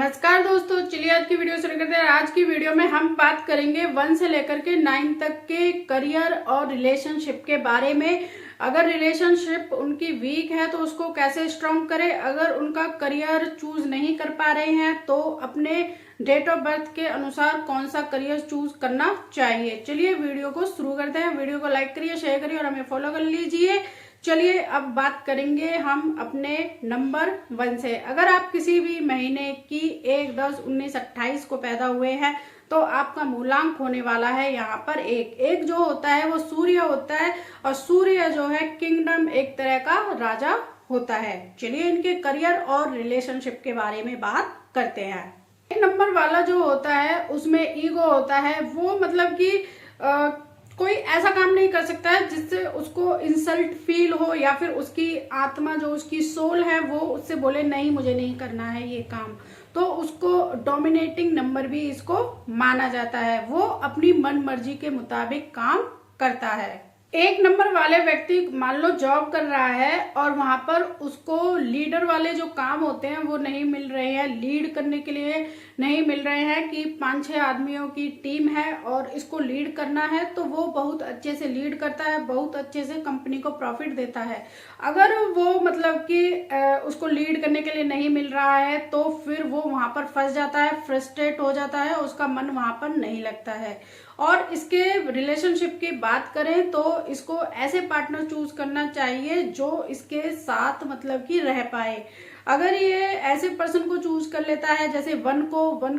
नमस्कार दोस्तों, चलिए आज की वीडियो शुरू करते हैं। आज की वीडियो में हम बात करेंगे 1 से लेकर के 9 तक के करियर और रिलेशनशिप के बारे में। अगर रिलेशनशिप उनकी वीक है तो उसको कैसे स्ट्रॉन्ग करें, अगर उनका करियर चूज नहीं कर पा रहे हैं तो अपने डेट ऑफ बर्थ के अनुसार कौन सा करियर चूज करना चाहिए। चलिए वीडियो को शुरू करते हैं। वीडियो को लाइक करिए, शेयर करिए और हमें फॉलो कर लीजिए। चलिए अब बात करेंगे हम अपने नंबर 1 से। अगर आप किसी भी महीने की 1, 10, 19, 28 को पैदा हुए हैं तो आपका मूलांक होने वाला है यहाँ पर एक जो होता है वो सूर्य होता है, और सूर्य जो है किंगडम, एक तरह का राजा होता है। चलिए इनके करियर और रिलेशनशिप के बारे में बात करते हैं। 1 नंबर वाला जो होता है उसमें ईगो होता है। वो मतलब कि कोई ऐसा काम नहीं कर सकता है जिससे उसको इंसल्ट फील हो, या फिर उसकी आत्मा जो उसकी सोल है वो उससे बोले नहीं मुझे नहीं करना है ये काम। तो उसको डोमिनेटिंग नंबर भी इसको माना जाता है। वो अपनी मन मर्जी के मुताबिक काम करता है। 1 नंबर वाले व्यक्ति मान लो जॉब कर रहा है और वहां पर उसको लीडर वाले जो काम होते हैं वो नहीं मिल रहे हैं, लीड करने के लिए नहीं मिल रहे हैं कि 5-6 आदमियों की टीम है और इसको लीड करना है, तो वो बहुत अच्छे से लीड करता है, बहुत अच्छे से कंपनी को प्रॉफिट देता है। अगर वो मतलब कि उसको लीड करने के लिए नहीं मिल रहा है तो फिर वो वहां पर फंस जाता है, फ्रस्ट्रेट हो जाता है, उसका मन वहां पर नहीं लगता है। और इसके रिलेशनशिप की बात करें तो इसको ऐसे पार्टनर चूज करना चाहिए जो इसके साथ मतलब कि रह पाए। अगर ये ऐसे पर्सन को चूज कर लेता है, जैसे 1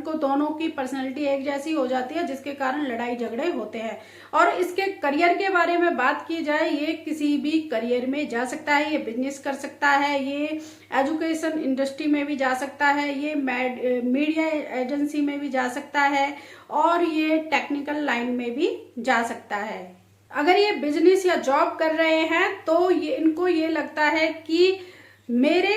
को दोनों की पर्सनैलिटी एक जैसी हो जाती है जिसके कारण लड़ाई झगड़े होते हैं। और इसके करियर के बारे में बात की जाए, ये किसी भी करियर में जा सकता है, ये बिजनेस कर सकता है, ये एजुकेशन इंडस्ट्री में भी जा सकता है, ये मीडिया एजेंसी में भी जा सकता है, और ये टेक्निकल लाइन में भी जा सकता है। अगर ये बिजनेस या जॉब कर रहे हैं तो इनको ये लगता है कि मेरे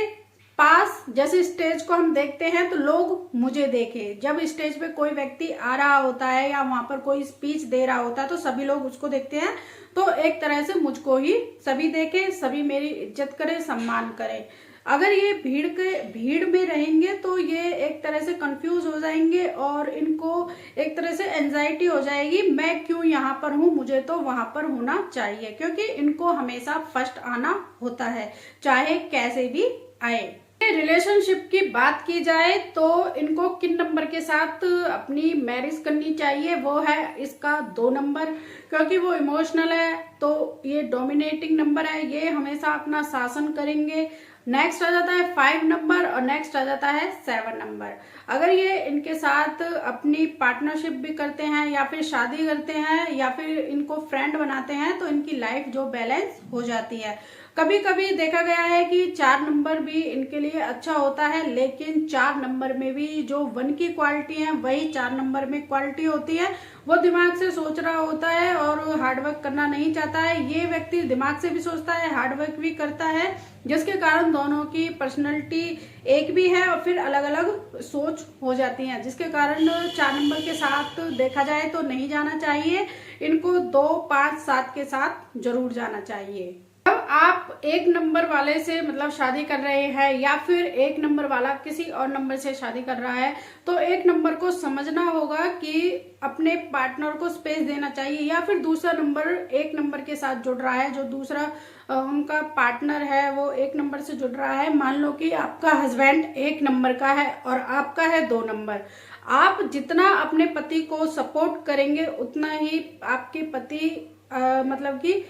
पास, जैसे स्टेज को हम देखते हैं तो लोग मुझे देखें। जब स्टेज पे कोई व्यक्ति आ रहा होता है या वहां पर कोई स्पीच दे रहा होता है तो सभी लोग उसको देखते हैं, तो एक तरह से मुझको ही सभी देखें, सभी मेरी इज्जत करें, सम्मान करें। अगर ये भीड़ में रहेंगे तो ये एक तरह से कंफ्यूज हो जाएंगे और इनको एक तरह से एंजाइटी हो जाएगी, मैं क्यों यहाँ पर हूँ, मुझे तो वहां पर होना चाहिए, क्योंकि इनको हमेशा फर्स्ट आना होता है चाहे कैसे भी आए। रिलेशनशिप की बात की जाए तो इनको किन नंबर के साथ अपनी मैरिज करनी चाहिए, वो है इसका 2 नंबर, क्योंकि वो इमोशनल है तो ये डोमिनेटिंग नंबर है, ये हमेशा अपना शासन करेंगे। नेक्स्ट आ जाता है 5 नंबर और नेक्स्ट आ जाता है 7 नंबर। अगर ये इनके साथ अपनी पार्टनरशिप भी करते हैं या फिर शादी करते हैं या फिर इनको फ्रेंड बनाते हैं तो इनकी लाइफ जो बैलेंस हो जाती है। कभी कभी देखा गया है कि 4 नंबर भी इनके लिए अच्छा होता है, लेकिन 4 नंबर में भी जो 1 की क्वालिटी है वही 4 नंबर में क्वालिटी होती है। वो दिमाग से सोच रहा होता है और हार्डवर्क करना नहीं चाहता है। ये व्यक्ति दिमाग से भी सोचता है, हार्डवर्क भी करता है, जिसके कारण दोनों की पर्सनैलिटी एक भी है और फिर अलग अलग सोच हो जाती है, जिसके कारण 4 नंबर के साथ देखा जाए तो नहीं जाना चाहिए। इनको 2, 5, 7 के साथ जरूर जाना चाहिए। जब आप 1 नंबर वाले से मतलब शादी कर रहे हैं या फिर 1 नंबर वाला किसी और नंबर से शादी कर रहा है तो 1 नंबर को समझना होगा कि अपने पार्टनर को स्पेस देना चाहिए, या फिर दूसरा नंबर 1 नंबर के साथ जुड़ रहा है, जो दूसरा उनका पार्टनर है वो 1 नंबर से जुड़ रहा है। मान लो कि आपका हस्बैंड 1 नंबर का है और आपका है 2 नंबर। आप जितना अपने पति को सपोर्ट करेंगे उतना ही आपके पति मतलब कि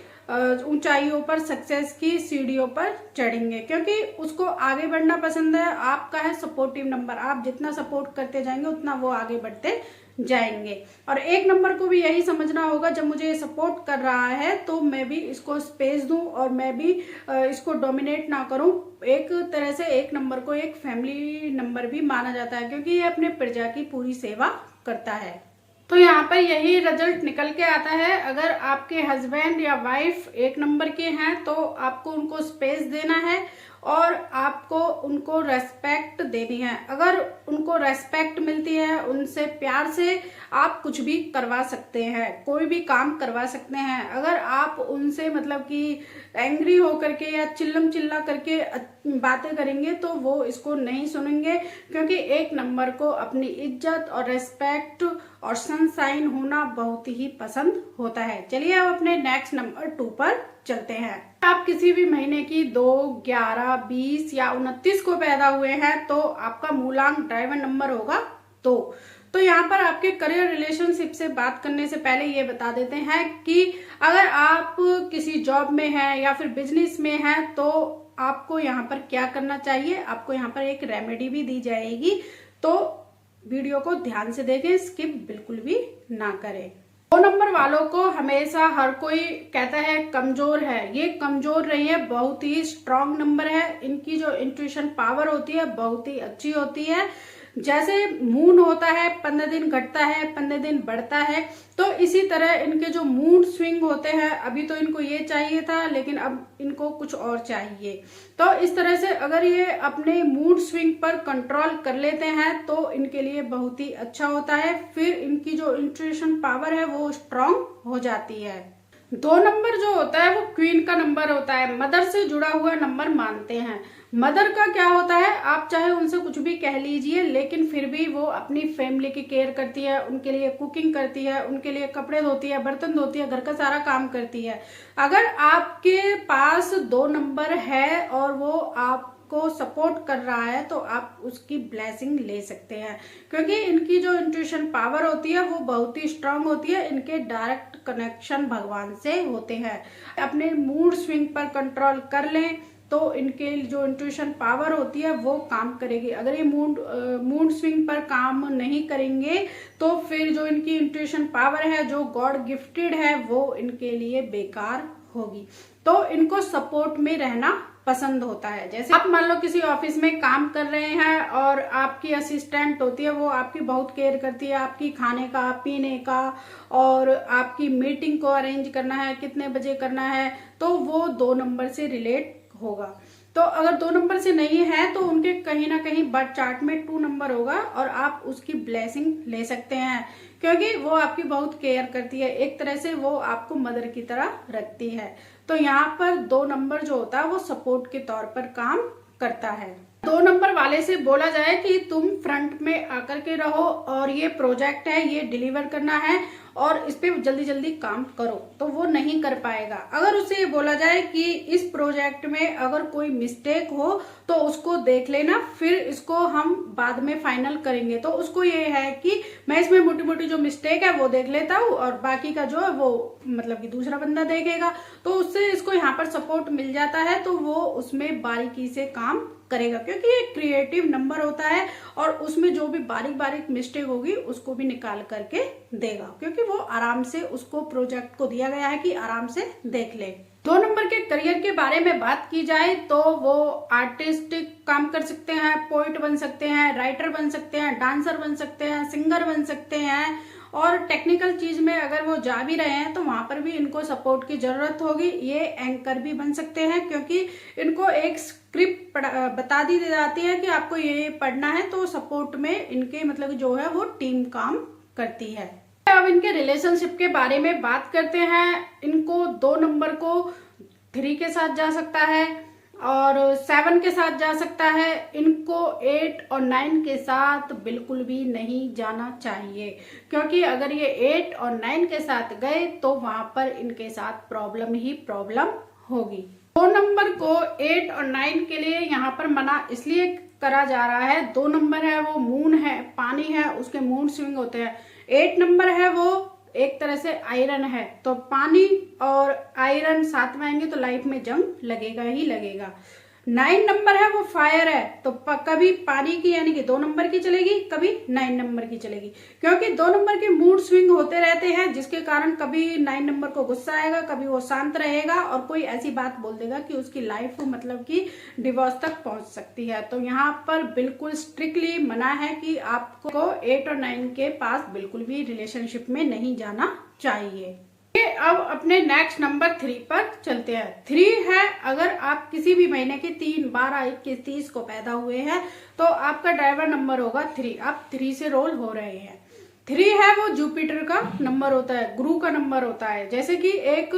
ऊंचाइयों पर, सक्सेस की सीढ़ियों पर चढ़ेंगे, क्योंकि उसको आगे बढ़ना पसंद है। आपका है सपोर्टिव नंबर, आप जितना सपोर्ट करते जाएंगे उतना वो आगे बढ़ते जाएंगे। और 1 नंबर को भी यही समझना होगा, जब मुझे सपोर्ट कर रहा है तो मैं भी इसको स्पेस दूं और मैं भी इसको डोमिनेट ना करूं। एक तरह से 1 नंबर को एक फैमिली नंबर भी माना जाता है, क्योंकि ये अपने प्रजा की पूरी सेवा करता है। तो यहाँ पर यही रिजल्ट निकल के आता है। अगर आपके हस्बैंड या वाइफ 1 नंबर के हैं तो आपको उनको स्पेस देना है और आपको उनको रेस्पेक्ट देनी है। अगर उनको रेस्पेक्ट मिलती है, उनसे प्यार से आप कुछ भी करवा सकते हैं, कोई भी काम करवा सकते हैं। अगर आप उनसे मतलब कि एंग्री होकर के या चिल्लम चिल्ला करके बातें करेंगे तो वो इसको नहीं सुनेंगे, क्योंकि एक नंबर को अपनी इज्जत और रेस्पेक्ट और सनसाइन होना बहुत ही पसंद होता है। चलिए अब अपने नेक्स्ट नंबर 2 पर चलते हैं। आप किसी भी महीने की 2, 11, 20 या 29 को पैदा हुए हैं तो आपका मूलांक ड्राइवर नंबर होगा 2। तो यहाँ पर आपके करियर रिलेशनशिप से बात करने से पहले ये बता देते हैं कि अगर आप किसी जॉब में हैं या फिर बिजनेस में हैं तो आपको यहाँ पर क्या करना चाहिए, आपको यहाँ पर एक रेमेडी भी दी जाएगी, तो वीडियो को ध्यान से देखें, स्किप बिल्कुल भी ना करें। 2 नंबर वालों को हमेशा हर कोई कहता है कमजोर है, ये कमजोर नहीं है, बहुत ही स्ट्रांग नंबर है। इनकी जो इंट्यूशन पावर होती है बहुत ही अच्छी होती है। जैसे मून होता है 15 दिन घटता है 15 दिन बढ़ता है, तो इसी तरह इनके जो मूड स्विंग होते हैं, अभी तो इनको ये चाहिए था लेकिन अब इनको कुछ और चाहिए। तो इस तरह से अगर ये अपने मूड स्विंग पर कंट्रोल कर लेते हैं तो इनके लिए बहुत ही अच्छा होता है। फिर इनकी जो इंट्यूशन पावर है वो स्ट्रांग हो जाती है। 2 नंबर जो होता है वो क्वीन का नंबर होता है, मदर से जुड़ा हुआ नंबर मानते हैं। मदर का क्या होता है, आप चाहे उनसे कुछ भी कह लीजिए लेकिन फिर भी वो अपनी फैमिली की केयर करती है, उनके लिए कुकिंग करती है, उनके लिए कपड़े धोती है, बर्तन धोती है, घर का सारा काम करती है। अगर आपके पास 2 नंबर है और वो आपको सपोर्ट कर रहा है तो आप उसकी ब्लेसिंग ले सकते हैं, क्योंकि इनकी जो इंट्यूशन पावर होती है वो बहुत ही स्ट्रांग होती है। इनके डायरेक्ट कनेक्शन भगवान से होते हैं। अपने मूड स्विंग पर कंट्रोल कर लें तो इनके जो इंट्यूशन पावर होती है वो काम करेगी। अगर ये मूड स्विंग पर काम नहीं करेंगे तो फिर जो इनकी इंट्यूशन पावर है जो गॉड गिफ्टेड है वो इनके लिए बेकार होगी। तो इनको सपोर्ट में रहना पसंद होता है। जैसे आप मान लो किसी ऑफिस में काम कर रहे हैं और आपकी असिस्टेंट होती है, वो आपकी बहुत केयर करती है, आपकी खाने का, पीने का और आपकी मीटिंग को अरेंज करना है, कितने बजे करना है, तो वो 2 नंबर से रिलेट होगा। तो अगर 2 नंबर से नहीं है तो उनके कहीं ना कहीं बर्थ चार्ट में 2 नंबर होगा और आप उसकी ब्लेसिंग ले सकते हैं, क्योंकि वो आपकी बहुत केयर करती है। एक तरह से वो आपको मदर की तरह रखती है। तो यहाँ पर 2 नंबर जो होता है वो सपोर्ट के तौर पर काम करता है। 2 नंबर वाले से बोला जाए कि तुम फ्रंट में आकर के रहो और ये प्रोजेक्ट है, ये डिलीवर करना है और इस पे जल्दी जल्दी काम करो, तो वो नहीं कर पाएगा। अगर उसे ये बोला जाए कि इस प्रोजेक्ट में अगर कोई मिस्टेक हो तो उसको देख लेना, फिर इसको हम बाद में फाइनल करेंगे, तो उसको ये है कि मैं इसमें मोटी मोटी जो मिस्टेक है वो देख लेता हूँ और बाकी का जो है वो मतलब कि दूसरा बंदा देखेगा। तो उससे इसको यहाँ पर सपोर्ट मिल जाता है, तो वो उसमें बारीकी से काम करेगा, क्योंकि ये क्रिएटिव नंबर होता है और उसमें जो भी बारीक बारीक मिस्टेक होगी उसको भी निकाल करके देगा, क्योंकि वो आराम से उसको प्रोजेक्ट को दिया गया है कि आराम से देख ले। 2 नंबर के करियर के बारे में बात की जाए तो वो आर्टिस्टिक काम कर सकते हैं, पोइट बन सकते हैं, राइटर बन सकते हैं, डांसर बन सकते हैं, सिंगर बन सकते हैं और टेक्निकल चीज में अगर वो जा भी रहे हैं तो वहां पर भी इनको सपोर्ट की जरूरत होगी। ये एंकर भी बन सकते हैं, क्योंकि इनको एक स्क्रिप्ट बता दी जाती है कि आपको ये पढ़ना है, तो सपोर्ट में इनके मतलब जो है वो टीम काम करती है। अब इनके रिलेशनशिप के बारे में बात करते हैं। इनको 2 नंबर को 3 के साथ जा सकता है और 7 के साथ जा सकता है। इनको 8 और 9 के साथ बिल्कुल भी नहीं जाना चाहिए, क्योंकि अगर ये 8 और 9 के साथ गए तो वहां पर इनके साथ प्रॉब्लम ही प्रॉब्लम होगी। 2 नंबर को 8 और 9 के लिए यहाँ पर मना इसलिए करा जा रहा है, 2 नंबर है वो मून है, पानी है, उसके मूड स्विंग होते हैं। 8 नंबर है वो एक तरह से आयरन है, तो पानी और आयरन साथ में आएंगे तो लाइफ में जंग लगेगा ही लगेगा। 9 नंबर है वो फायर है, तो कभी पानी की यानी कि 2 नंबर की चलेगी, कभी 9 नंबर की चलेगी, क्योंकि 2 नंबर के मूड स्विंग होते रहते हैं, जिसके कारण कभी 9 नंबर को गुस्सा आएगा, कभी वो शांत रहेगा और कोई ऐसी बात बोल देगा कि उसकी लाइफ मतलब कि डिवोर्स तक पहुंच सकती है। तो यहाँ पर बिल्कुल स्ट्रिक्टली मना है कि आपको 8 और 9 के पास बिल्कुल भी रिलेशनशिप में नहीं जाना चाहिए। अब अपने नेक्स्ट नंबर 3 पर चलते हैं। 3 है, अगर आप किसी भी महीने के 3, 12, 21, 30 को पैदा हुए हैं तो आपका ड्राइवर नंबर होगा 3। आप 3 से रोल हो रहे हैं। 3 है वो जुपिटर का नंबर होता है, गुरु का नंबर होता है। जैसे कि एक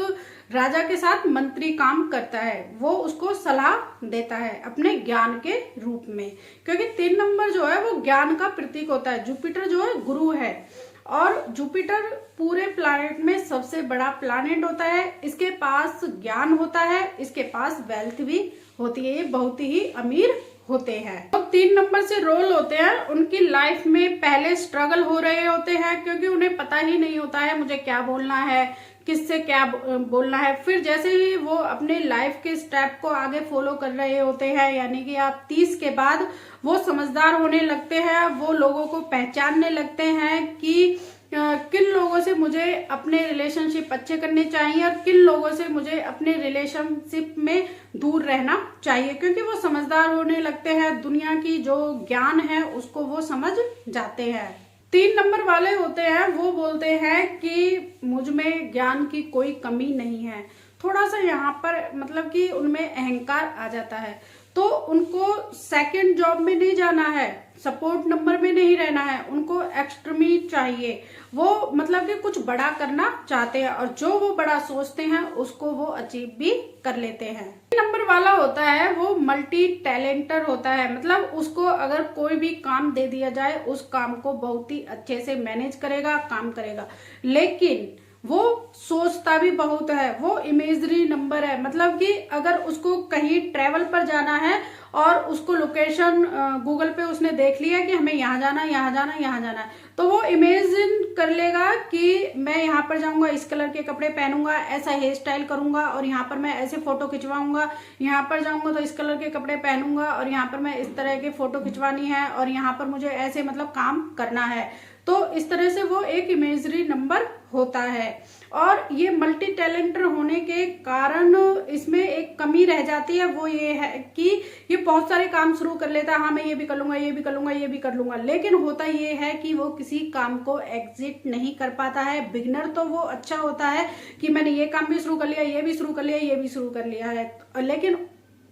राजा के साथ मंत्री काम करता है, वो उसको सलाह देता है अपने ज्ञान के रूप में, क्योंकि 3 नंबर जो है वो ज्ञान का प्रतीक होता है। जुपिटर जो है गुरु है, और जुपिटर पूरे प्लैनेट में सबसे बड़ा प्लैनेट होता है। इसके पास ज्ञान होता है, इसके पास वेल्थ भी होती है, ये बहुत ही अमीर होते हैं। तो 3 नंबर से रोल होते हैं, उनकी लाइफ में पहले स्ट्रगल हो रहे होते हैं, क्योंकि उन्हें पता ही नहीं होता है मुझे क्या बोलना है, किससे क्या बोलना है। फिर जैसे ही वो अपने लाइफ के स्टेप को आगे फॉलो कर रहे होते हैं, यानी कि आप 30 के बाद वो समझदार होने लगते हैं, वो लोगों को पहचानने लगते हैं कि किन लोगों से मुझे अपने रिलेशनशिप अच्छे करने चाहिए और किन लोगों से मुझे अपने रिलेशनशिप में दूर रहना चाहिए, क्योंकि वो समझदार होने लगते हैं। दुनिया की जो ज्ञान है उसको वो समझ जाते हैं। 3 नंबर वाले होते हैं, वो बोलते हैं कि मुझ में ज्ञान की कोई कमी नहीं है। थोड़ा सा यहाँ पर मतलब कि उनमें अहंकार आ जाता है, तो उनको सेकंड जॉब में नहीं जाना है, सपोर्ट नंबर में नहीं रहना है, उनको एक्सट्रीमी चाहिए। वो मतलब कि कुछ बड़ा करना चाहते हैं, और जो वो बड़ा सोचते हैं उसको वो अचीव भी कर लेते हैं। नंबर वाला होता है वो मल्टी टैलेंटर होता है, मतलब उसको अगर कोई भी काम दे दिया जाए उस काम को बहुत ही अच्छे से मैनेज करेगा, काम करेगा, लेकिन वो सोचता भी बहुत है। वो इमेजरी नंबर है, मतलब कि अगर उसको कहीं ट्रेवल पर जाना है और उसको लोकेशन गूगल पे उसने देख लिया कि हमें यहाँ जाना, यहाँ जाना, यहाँ जाना है, तो वो इमेजिन कर लेगा कि मैं यहाँ पर जाऊंगा, इस कलर के कपड़े पहनूंगा, ऐसा हेयर स्टाइल करूंगा, और यहाँ पर मैं ऐसे फोटो खिंचवाऊंगा, यहाँ पर जाऊंगा तो इस कलर के कपड़े पहनूंगा, और यहाँ पर मैं इस तरह के फोटो खिंचवानी है, और यहाँ पर मुझे ऐसे मतलब काम करना है। तो इस तरह से वो एक इमेजरी नंबर होता है। और ये मल्टी टैलेंटर होने के कारण इसमें एक कमी रह जाती है, वो ये है कि ये बहुत सारे काम शुरू कर लेता है। हाँ मैं ये भी कर लूंगा, ये भी कर लूंगा, ये भी कर लूंगा, लेकिन होता ये है कि वो किसी काम को एग्जिट नहीं कर पाता है। बिगनर तो वो अच्छा होता है कि मैंने ये काम भी शुरू कर लिया, ये भी शुरू कर लिया, ये भी शुरू कर लिया है, लेकिन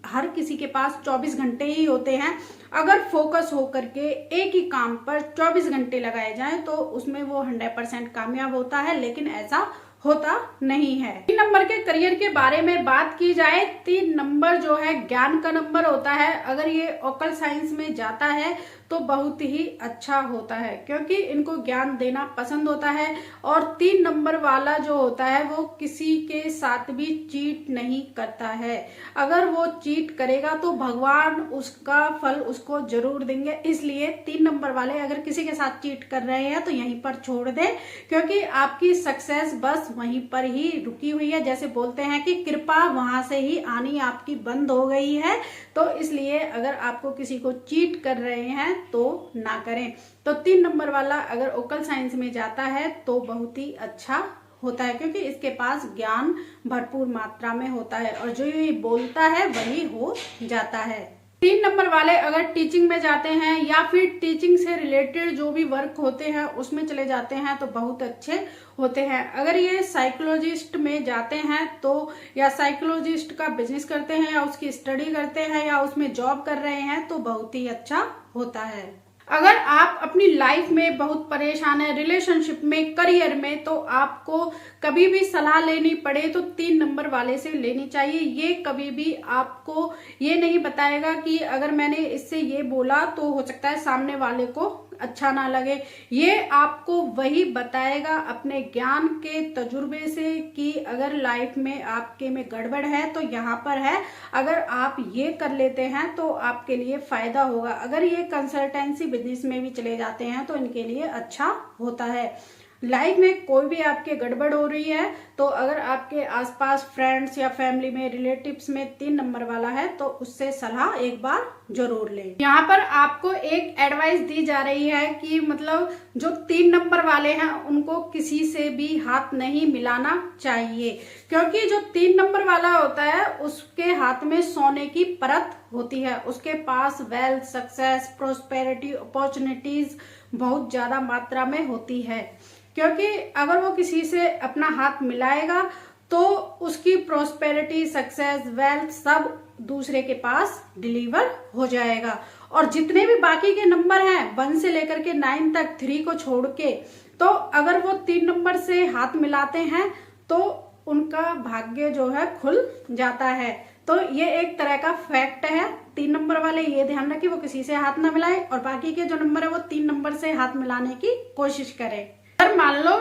हर किसी के पास 24 घंटे ही होते हैं। अगर फोकस होकर के एक ही काम पर 24 घंटे लगाए जाएं तो उसमें वो 100% कामयाब होता है, लेकिन ऐसा होता नहीं है। 3 नंबर के करियर के बारे में बात की जाए, 3 नंबर जो है ज्ञान का नंबर होता है। अगर ये ऑकल साइंस में जाता है तो बहुत ही अच्छा होता है, क्योंकि इनको ज्ञान देना पसंद होता है। और 3 नंबर वाला जो होता है वो किसी के साथ भी चीट नहीं करता है। अगर वो चीट करेगा तो भगवान उसका फल उसको जरूर देंगे। इसलिए 3 नंबर वाले अगर किसी के साथ चीट कर रहे हैं तो यहीं पर छोड़ दें, क्योंकि आपकी सक्सेस बस वहीं पर ही रुकी हुई है। जैसे बोलते हैं कि कृपा वहां से ही आनी आपकी बंद हो गई है। तो इसलिए अगर आपको किसी को चीट कर रहे हैं तो ना करें। तो 3 नंबर वाला अगर ओकल साइंस में जाता है तो बहुत ही अच्छा होता है, क्योंकि इसके पास ज्ञान भरपूर मात्रा में होता है, और जो ये बोलता है वही हो जाता है। 3 नंबर वाले अगर टीचिंग में जाते हैं या फिर टीचिंग से रिलेटेड जो भी वर्क होते हैं उसमें चले जाते हैं तो बहुत अच्छे होते हैं। अगर ये साइकोलॉजिस्ट में जाते हैं तो, या साइकोलॉजिस्ट का बिजनेस करते हैं, या उसकी स्टडी करते हैं, या उसमें जॉब कर रहे हैं तो बहुत ही अच्छा होता है। अगर आप अपनी लाइफ में बहुत परेशान है, रिलेशनशिप में, करियर में, तो आपको कभी भी सलाह लेनी पड़े तो 3 नंबर वाले से लेनी चाहिए। ये कभी भी आपको ये नहीं बताएगा कि अगर मैंने इससे ये बोला तो हो सकता है सामने वाले को अच्छा ना लगे। ये आपको वही बताएगा अपने ज्ञान के तजुर्बे से कि अगर लाइफ में आपके में गड़बड़ है तो यहाँ पर है, अगर आप ये कर लेते हैं तो आपके लिए फायदा होगा। अगर ये कंसल्टेंसी बिजनेस में भी चले जाते हैं तो इनके लिए अच्छा होता है। लाइफ में कोई भी आपके गड़बड़ हो रही है तो अगर आपके आसपास फ्रेंड्स या फैमिली में, रिलेटिव्स में 3 नंबर वाला है तो उससे सलाह एक बार जरूर लें। यहाँ पर आपको एक एडवाइस दी जा रही है कि मतलब जो 3 नंबर वाले हैं उनको किसी से भी हाथ नहीं मिलाना चाहिए, क्योंकि जो 3 नंबर वाला होता है उसके हाथ में सोने की परत होती है। उसके पास वेल्थ, सक्सेस, प्रोस्पेरिटी, अपॉर्चुनिटीज बहुत ज्यादा मात्रा में होती है, क्योंकि अगर वो किसी से अपना हाथ मिलाएगा तो उसकी प्रोस्पेरिटी, सक्सेस, वेल्थ सब दूसरे के पास डिलीवर हो जाएगा। और जितने भी बाकी के नंबर हैं 1 से लेकर के 9 तक, 3 को छोड़ के, तो अगर वो 3 नंबर से हाथ मिलाते हैं तो उनका भाग्य जो है खुल जाता है। तो ये एक तरह का फैक्ट है। 3 नंबर वाले ये ध्यान रखें वो किसी से हाथ ना मिलाए, और बाकी के जो नंबर है वो 3 नंबर से हाथ मिलाने की कोशिश करें। अगर मान लो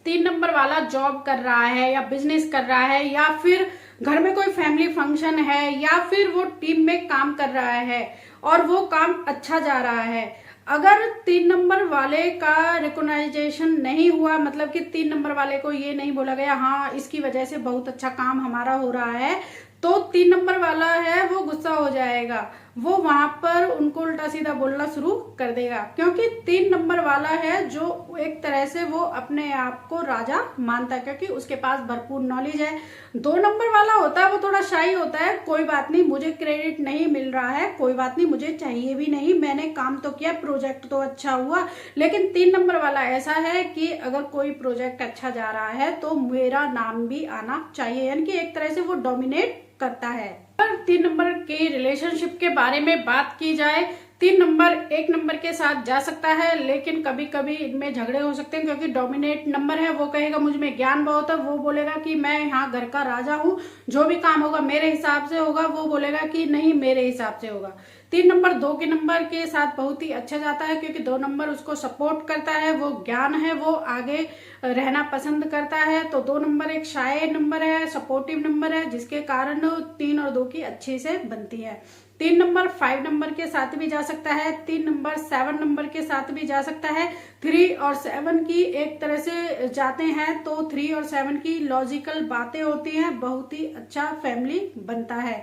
3 नंबर वाला जॉब कर रहा है या बिजनेस कर रहा है, या फिर घर में कोई फैमिली फंक्शन है, या फिर वो टीम में काम कर रहा है और वो काम अच्छा जा रहा है, अगर 3 नंबर वाले का रिकॉग्नाइजेशन नहीं हुआ, मतलब कि 3 नंबर वाले को ये नहीं बोला गया हाँ इसकी वजह से बहुत अच्छा काम हमारा हो रहा है, तो 3 नंबर वाला है वो गुस्सा हो जाएगा, वो वहां पर उनको उल्टा सीधा बोलना शुरू कर देगा, क्योंकि 3 नंबर वाला है जो एक तरह से वो अपने आप को राजा मानता है, क्योंकि उसके पास भरपूर नॉलेज है। 2 नंबर वाला होता है वो थोड़ा शाई होता है, कोई बात नहीं मुझे क्रेडिट नहीं मिल रहा है, कोई बात नहीं मुझे चाहिए भी नहीं, मैंने काम तो किया, प्रोजेक्ट तो अच्छा हुआ। लेकिन 3 नंबर वाला ऐसा है कि अगर कोई प्रोजेक्ट अच्छा जा रहा है तो मेरा नाम भी आना चाहिए, यानी कि एक तरह से वो डोमिनेट करता है। अगर 3 नंबर के रिलेशनशिप के बारे में बात की जाए, 3 नंबर 1 नंबर के साथ जा सकता है, लेकिन कभी कभी इनमें झगड़े हो सकते हैं, क्योंकि डोमिनेट नंबर है, वो कहेगा मुझ में ज्ञान बहुत है, वो बोलेगा कि मैं यहाँ घर का राजा हूँ, जो भी काम होगा मेरे हिसाब से होगा, वो बोलेगा कि नहीं मेरे हिसाब से होगा। 3 नंबर 2 के नंबर के साथ बहुत ही अच्छा जाता है, क्योंकि 2 नंबर उसको सपोर्ट करता है, वो ज्ञान है, वो आगे रहना पसंद करता है। तो 2 नंबर एक शाय नंबर है, सपोर्टिव नंबर है, जिसके कारण 3 और 2 की अच्छे से बनती है। 3 नंबर 5 नंबर के साथ भी जा सकता है, 3 नंबर 7 नंबर के साथ भी जा सकता है। 3 और 7 की एक तरह से जाते हैं तो 3 और 7 की लॉजिकल बातें होती हैं, बहुत ही अच्छा फैमिली बनता है।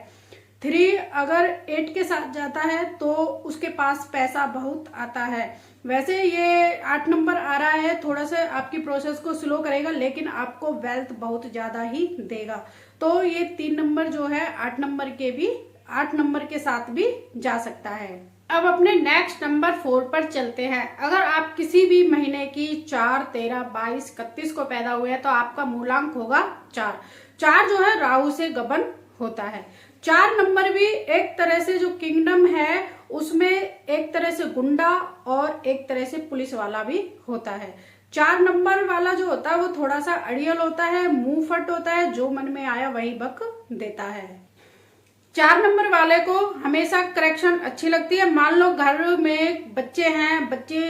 3 अगर 8 के साथ जाता है तो उसके पास पैसा बहुत आता है। वैसे ये 8 नंबर आ रहा है, थोड़ा सा आपकी प्रोसेस को स्लो करेगा, लेकिन आपको वेल्थ बहुत ज्यादा ही देगा। तो ये 3 नंबर जो है 8 नंबर के साथ भी जा सकता है। अब अपने नेक्स्ट नंबर 4 पर चलते हैं। अगर आप किसी भी महीने की 4, 13, 22, 31 को पैदा हुए हैं तो आपका मूलांक होगा 4। 4 जो है राहु से गबन होता है। 4 नंबर भी एक तरह से जो किंगडम है उसमें एक तरह से गुंडा और एक तरह से पुलिस वाला भी होता है। 4 नंबर वाला जो होता है वो थोड़ा सा अड़ियल होता है, मुंह फट होता है, जो मन में आया वही बक देता है। 4 नंबर वाले को हमेशा करेक्शन अच्छी लगती है। मान लो घर में बच्चे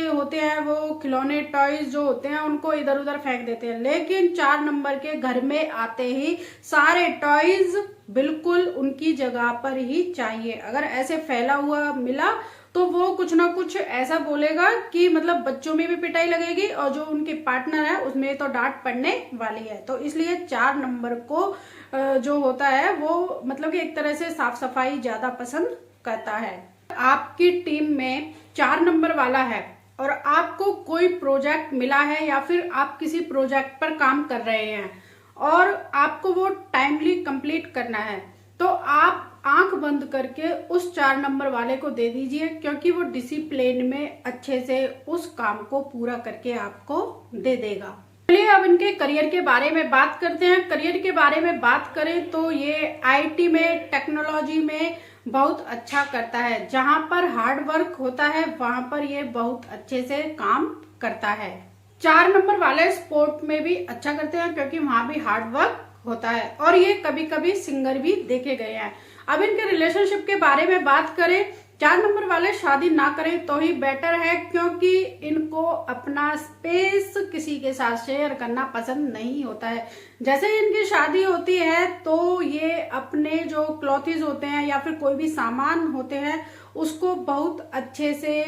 होते हैं, वो खिलौने टॉयज जो होते हैं उनको इधर उधर फेंक देते हैं, लेकिन 4 नंबर के घर में आते ही सारे टॉयज बिल्कुल उनकी जगह पर ही चाहिए। अगर ऐसे फैला हुआ मिला तो वो कुछ ना कुछ ऐसा बोलेगा कि मतलब बच्चों में भी पिटाई लगेगी और जो उनके पार्टनर है उसमें तो डांट पड़ने वाली है। तो इसलिए 4 नंबर को जो होता है वो मतलब कि एक तरह से साफ सफाई ज्यादा पसंद करता है। आपकी टीम में 4 नंबर वाला है और आपको कोई प्रोजेक्ट मिला है या फिर आप किसी प्रोजेक्ट पर काम कर रहे हैं और आपको वो टाइमली कंप्लीट करना है, तो आप आंख बंद करके उस 4 नंबर वाले को दे दीजिए, क्योंकि वो डिसिप्लिन में अच्छे से उस काम को पूरा करके आपको दे देगा। चलिए अब इनके करियर के बारे में बात करते हैं। करियर के बारे में बात करें तो ये आईटी में, टेक्नोलॉजी में बहुत अच्छा करता है। जहां पर हार्ड वर्क होता है वहां पर ये बहुत अच्छे से काम करता है। 4 नंबर वाले स्पोर्ट में भी अच्छा करते हैं, क्योंकि वहां भी हार्ड वर्क होता है और ये कभी कभी सिंगर भी देखे गए हैं। अब इनके रिलेशनशिप के बारे में बात करें, 4 नंबर वाले शादी ना करें तो ही बेटर है, क्योंकि इनको अपना स्पेस किसी के साथ शेयर करना पसंद नहीं होता है। जैसे ही इनकी शादी होती है तो ये अपने जो क्लॉथेज होते हैं या फिर कोई भी सामान होते हैं उसको बहुत अच्छे से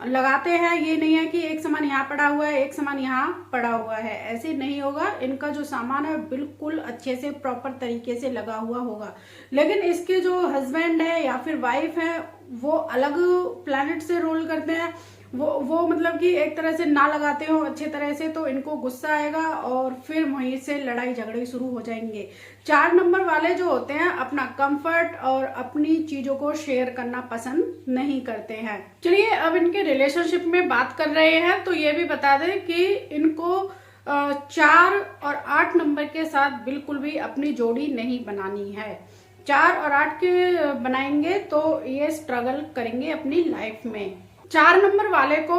लगाते हैं। ये नहीं है कि एक सामान यहाँ पड़ा हुआ है, एक सामान यहाँ पड़ा हुआ है, ऐसे नहीं होगा। इनका जो सामान है बिल्कुल अच्छे से प्रॉपर तरीके से लगा हुआ होगा। लेकिन इसके जो हस्बैंड है या फिर वाइफ है वो अलग प्लैनेट से रोल करते हैं। वो मतलब कि एक तरह से ना लगाते हो अच्छे तरह से तो इनको गुस्सा आएगा और फिर वहीं से लड़ाई झगड़े शुरू हो जाएंगे। 4 नंबर वाले जो होते हैं अपना कंफर्ट और अपनी चीजों को शेयर करना पसंद नहीं करते हैं। चलिए अब इनके रिलेशनशिप में बात कर रहे हैं तो ये भी बता दें कि इनको 4 और 8 नंबर के साथ बिल्कुल भी अपनी जोड़ी नहीं बनानी है। 4 और 8 के बनाएंगे तो ये स्ट्रगल करेंगे अपनी लाइफ में। 4 नंबर वाले को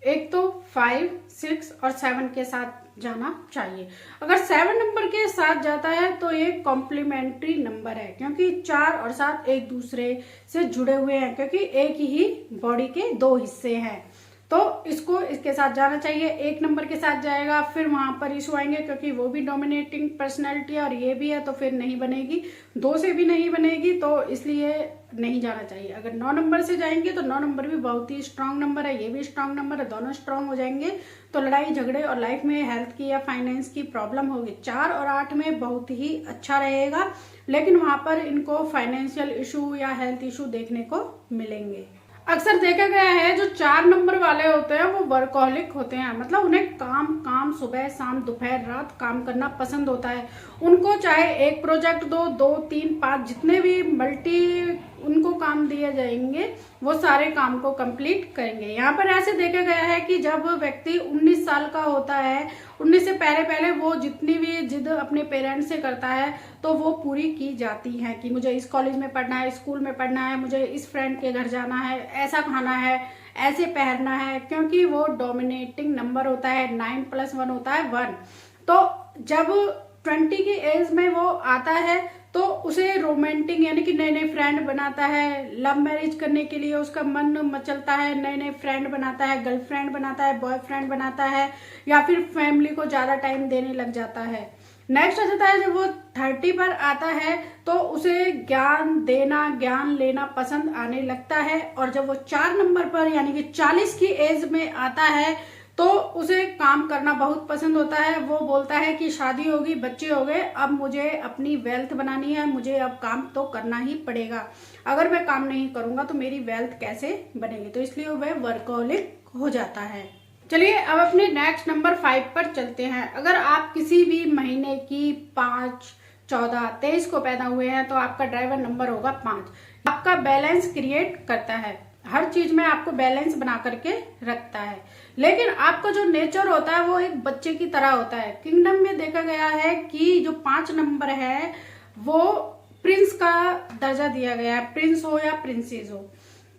एक तो 5, 6 और 7 के साथ जाना चाहिए। अगर 7 नंबर के साथ जाता है तो ये कॉम्प्लीमेंट्री नंबर है, क्योंकि 4 और 7 एक दूसरे से जुड़े हुए हैं, क्योंकि एक ही बॉडी के 2 हिस्से हैं। तो इसको इसके साथ जाना चाहिए। 1 नंबर के साथ जाएगा फिर वहां पर इशू आएंगे, क्योंकि वो भी डोमिनेटिंग पर्सनैलिटी है और ये भी है, तो फिर नहीं बनेगी। 2 से भी नहीं बनेगी, तो इसलिए नहीं जाना चाहिए। अगर 9 नंबर से जाएंगे तो 9 नंबर भी बहुत ही स्ट्रांग नंबर है, ये भी स्ट्रांग नंबर है, दोनों स्ट्रांग हो जाएंगे तो लड़ाई झगड़े और लाइफ में हेल्थ की या फाइनेंस की प्रॉब्लम होगी। 4 और 8 में बहुत ही अच्छा रहेगा, लेकिन वहां पर इनको फाइनेंशियल इशू या हेल्थ इशू देखने को मिलेंगे। अक्सर देखा गया है जो 4 नंबर वाले होते हैं वो वर्कहोलिक होते हैं, मतलब उन्हें काम सुबह शाम दोपहर रात काम करना पसंद होता है। उनको चाहे एक प्रोजेक्ट दो, 2, 3, 5 जितने भी उनको काम दिए जाएंगे वो सारे काम को कंप्लीट करेंगे। यहाँ पर ऐसे देखा गया है कि जब व्यक्ति 19 साल का होता है, 19 से पहले वो जितनी भी जिद अपने पेरेंट्स से करता है तो वो पूरी की जाती है कि मुझे इस कॉलेज में पढ़ना है, स्कूल में पढ़ना है, मुझे इस फ्रेंड के घर जाना है, ऐसा खाना है, ऐसे पहनना है, क्योंकि वो डोमिनेटिंग नंबर होता है। 9 + 1 होता है 1। तो जब 20 की एज में वो आता है तो उसे रोमांटिक यानी कि नए नए फ्रेंड बनाता है। लव मैरिज करने के लिए उसका मन मचलता है, नए नए फ्रेंड बनाता है, गर्लफ्रेंड बनाता है, बॉयफ्रेंड बनाता है, या फिर फैमिली को ज्यादा टाइम देने लग जाता है। नेक्स्ट आ जाता है जब वो 30 पर आता है तो उसे ज्ञान देना, ज्ञान लेना पसंद आने लगता है। और जब वो 4 नंबर पर यानी कि 40 की एज में आता है तो उसे काम करना बहुत पसंद होता है। वो बोलता है कि शादी होगी, बच्चे हो गए, अब मुझे अपनी वेल्थ बनानी है, मुझे अब काम तो करना ही पड़ेगा। अगर मैं काम नहीं करूंगा तो मेरी वेल्थ कैसे बनेगी, तो इसलिए वह वर्कहोलिक हो जाता है। चलिए अब अपने नेक्स्ट नंबर 5 पर चलते हैं। अगर आप किसी भी महीने की 5, 14, 23 को पैदा हुए हैं तो आपका ड्राइवर नंबर होगा 5। आपका बैलेंस क्रिएट करता है, हर चीज में आपको बैलेंस बना करके रखता है। लेकिन आपका जो नेचर होता है वो एक बच्चे की तरह होता है। किंगडम में देखा गया है कि जो 5 नंबर है वो प्रिंस का दर्जा दिया गया है, प्रिंस हो या प्रिंसेस हो।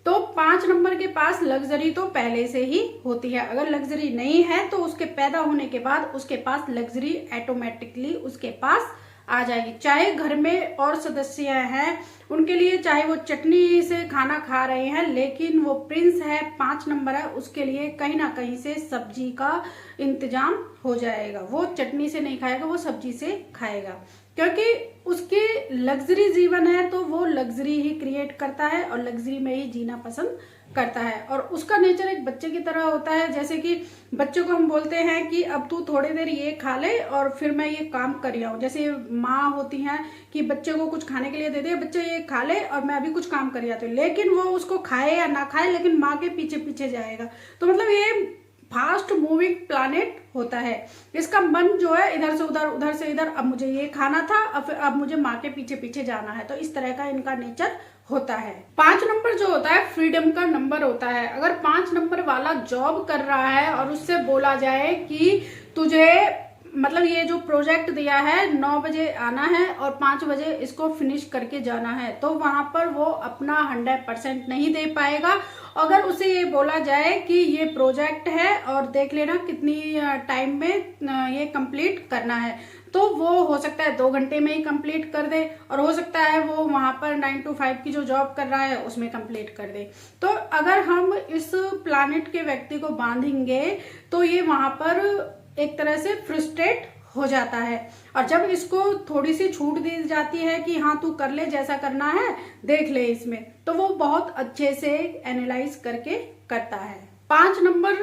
तो 5 नंबर के पास लग्जरी तो पहले से ही होती है। अगर लग्जरी नहीं है तो उसके पैदा होने के बाद उसके पास लग्जरी ऑटोमेटिकली उसके पास आ जाएगी। चाहे घर में और सदस्य हैं उनके लिए, चाहे वो चटनी से खाना खा रहे हैं, लेकिन वो प्रिंस है, 5 नंबर है, उसके लिए कहीं ना कहीं से सब्जी का इंतजाम हो जाएगा। वो चटनी से नहीं खाएगा, वो सब्जी से खाएगा, क्योंकि उसकी लग्जरी जीवन है तो वो लग्जरी ही क्रिएट करता है और लग्जरी में ही जीना पसंद करता है। और उसका नेचर एक बच्चे की तरह होता है। जैसे कि बच्चों को हम बोलते हैं कि अब तू थोड़ी देर ये खा ले और फिर मैं ये काम कर रहा हूँ। जैसे माँ होती हैं कि बच्चे को कुछ खाने के लिए दे दे, बच्चे ये खा ले और मैं अभी कुछ काम कर रहा हूँ, लेकिन वो उसको खाए या ना खाए लेकिन माँ के पीछे पीछे जाएगा। तो मतलब ये फास्ट मूविंग प्लैनेट होता है। इसका मन जो है इधर से उधर, उधर से इधर, अब मुझे ये खाना था, अब मुझे माँ के पीछे पीछे जाना है। तो इस तरह का इनका नेचर होता है। 5 नंबर जो होता है फ्रीडम का नंबर होता है। अगर 5 नंबर वाला जॉब कर रहा है और उससे बोला जाए कि तुझे मतलब ये जो प्रोजेक्ट दिया है 9 बजे आना है और 5 बजे इसको फिनिश करके जाना है, तो वहां पर वो अपना 100% नहीं दे पाएगा। अगर उसे ये बोला जाए कि ये प्रोजेक्ट है और देख लेना कितनी टाइम में ये कंप्लीट करना है, तो वो हो सकता है 2 घंटे में ही कंप्लीट कर दे, और हो सकता है वो वहां पर 9 to 5 की जो जॉब कर रहा है उसमें कंप्लीट कर दे। तो अगर हम इस प्लैनेट के व्यक्ति को बांधेंगे तो ये वहां पर एक तरह से फ्रस्ट्रेट हो जाता है। और जब इसको थोड़ी सी छूट दी जाती है कि हाँ तू कर ले, जैसा करना है देख ले इसमें, तो वो बहुत अच्छे से एनालाइज करके करता है। 5 नंबर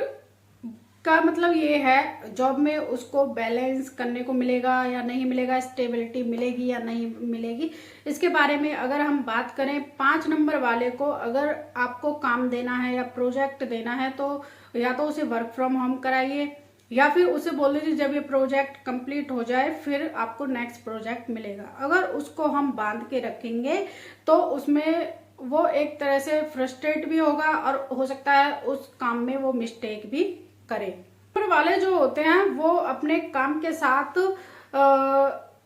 का मतलब ये है जॉब में उसको बैलेंस करने को मिलेगा या नहीं मिलेगा, स्टेबिलिटी मिलेगी या नहीं मिलेगी, इसके बारे में अगर हम बात करें 5 नंबर वाले को अगर आपको काम देना है या प्रोजेक्ट देना है तो या तो उसे वर्क फ्रॉम होम कराइए या फिर उसे बोल दीजिए जब ये प्रोजेक्ट कंप्लीट हो जाए फिर आपको नेक्स्ट प्रोजेक्ट मिलेगा। अगर उसको हम बांध के रखेंगे तो उसमें वो एक तरह से फ्रस्ट्रेट भी होगा और हो सकता है उस काम में वो मिस्टेक भी करे। नंबर वाले जो होते हैं वो अपने काम के साथ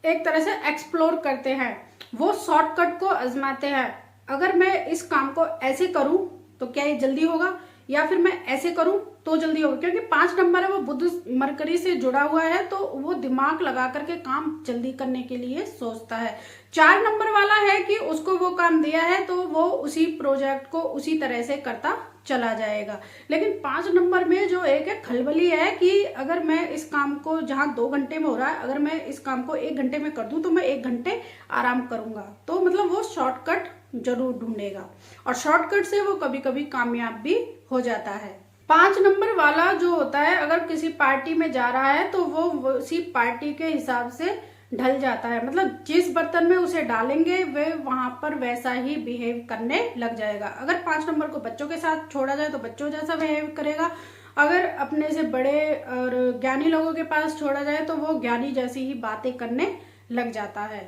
एक तरह से एक्सप्लोर करते हैं, वो शॉर्टकट को आजमाते हैं। अगर मैं इस काम को ऐसे करूं तो क्या ये जल्दी होगा, या फिर मैं ऐसे करूं तो जल्दी होगा, क्योंकि 5 नंबर है वो बुध मरकरी से जुड़ा हुआ है तो वो दिमाग लगा करके काम जल्दी करने के लिए सोचता है। 4 नंबर वाला है कि उसको वो काम दिया है तो वो उसी प्रोजेक्ट को उसी तरह से करता चला जाएगा। लेकिन 5 नंबर में जो एक है खलबली है कि अगर मैं इस काम को जहां 2 घंटे में हो रहा है, अगर मैं इस काम को 1 घंटे में कर दूं तो मैं 1 घंटे आराम करूंगा। तो मतलब वो शॉर्टकट जरूर ढूंढेगा और शॉर्टकट से वो कभी कभी कामयाब भी हो जाता है। 5 नंबर वाला जो होता है अगर किसी पार्टी में जा रहा है तो वो उसी पार्टी के हिसाब से ढल जाता है, मतलब जिस बर्तन में उसे डालेंगे वे वहां पर वैसा ही बिहेव करने लग जाएगा। अगर 5 नंबर को बच्चों के साथ छोड़ा जाए तो बच्चों जैसा बिहेव करेगा, अगर अपने से बड़े और ज्ञानी लोगों के पास छोड़ा जाए तो वो ज्ञानी जैसी ही बातें करने लग जाता है।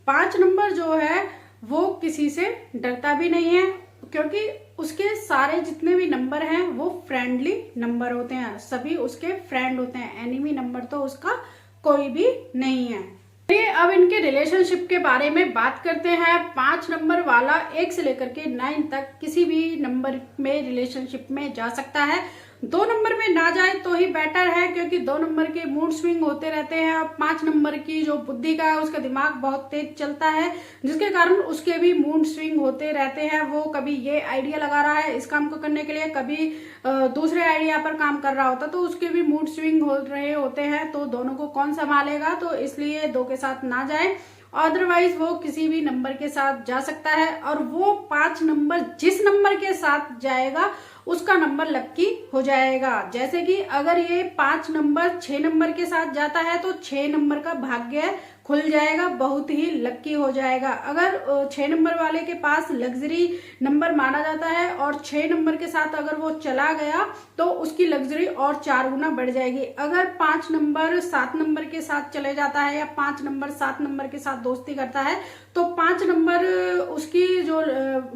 5 नंबर जो है वो किसी से डरता भी नहीं है, क्योंकि उसके सारे जितने भी नंबर हैं वो फ्रेंडली नंबर होते हैं, सभी उसके फ्रेंड होते हैं, एनिमी नंबर तो उसका कोई भी नहीं है। चलिए अब इनके रिलेशनशिप के बारे में बात करते हैं। 5 नंबर वाला 1 से लेकर के 9 तक किसी भी नंबर में रिलेशनशिप में जा सकता है। 2 नंबर में ना जाए तो ही बेटर है, क्योंकि 2 नंबर के मूड स्विंग होते रहते हैं और 5 नंबर की जो बुद्धि का है उसका दिमाग बहुत तेज चलता है, जिसके कारण उसके भी मूड स्विंग होते रहते हैं। वो कभी ये आइडिया लगा रहा है इस काम को करने के लिए, कभी दूसरे आइडिया पर काम कर रहा होता, तो उसके भी मूड स्विंग हो रहे होते हैं। तो दोनों को कौन संभालेगा, तो इसलिए 2 के साथ ना जाए। अदरवाइज वो किसी भी नंबर के साथ जा सकता है और वो 5 नंबर जिस नंबर के साथ जाएगा उसका नंबर लक्की हो जाएगा। जैसे कि अगर ये 5 नंबर 6 नंबर के साथ जाता है तो 6 नंबर का भाग्य खुल जाएगा, बहुत ही लक्की हो जाएगा। अगर 6 नंबर वाले के पास लग्जरी नंबर माना जाता है और 6 नंबर के साथ अगर वो चला गया तो उसकी लग्जरी और 4 गुना बढ़ जाएगी। अगर 5 नंबर 7 नंबर के साथ चले जाता है या 5 नंबर 7 नंबर के साथ दोस्ती करता है तो 5 नंबर उसकी जो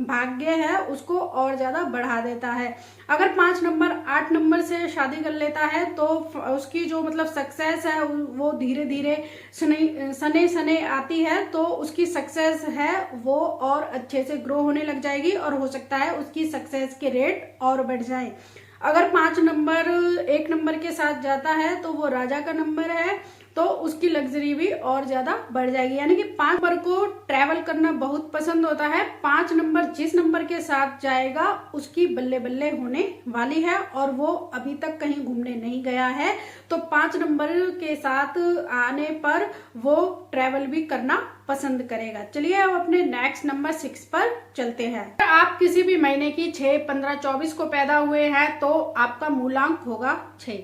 भाग्य है उसको और ज्यादा बढ़ा देता है। अगर 5 नंबर 8 नंबर से शादी कर लेता है तो उसकी जो मतलब सक्सेस है वो धीरे धीरे सने सने आती है, तो उसकी सक्सेस है वो और अच्छे से ग्रो होने लग जाएगी और हो सकता है उसकी सक्सेस के रेट और बढ़ जाए। अगर 5 नंबर 1 नंबर के साथ जाता है तो वो राजा का नंबर है, तो उसकी लग्जरी भी और ज्यादा बढ़ जाएगी। यानी कि 5 नंबर को ट्रैवल करना बहुत पसंद होता है। 5 नंबर जिस नंबर के साथ जाएगा उसकी बल्ले बल्ले होने वाली है और वो अभी तक कहीं घूमने नहीं गया है, तो 5 नंबर के साथ आने पर वो ट्रैवल भी करना पसंद करेगा। चलिए अब अपने नेक्स्ट नंबर 6 पर चलते हैं। अगर आप किसी भी महीने की 6, 15, 24 को पैदा हुए हैं तो आपका मूलांक होगा 6।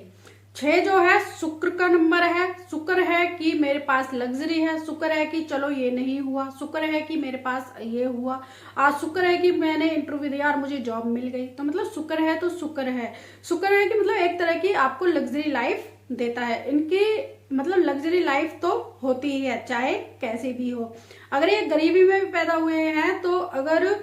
6 जो है शुक्र का नंबर है। शुक्र है कि मेरे पास लग्जरी है, शुक्र है कि चलो ये नहीं हुआ, शुक्र है कि मेरे पास ये हुआ, आज शुक्र है कि मैंने इंटरव्यू दिया और मुझे जॉब मिल गई। तो मतलब शुक्र है तो शुक्र है। शुक्र है कि मतलब एक तरह की आपको लग्जरी लाइफ देता है। इनकी मतलब लग्जरी लाइफ तो होती ही है चाहे कैसे भी हो। अगर ये गरीबी में भी पैदा हुए हैं तो अगर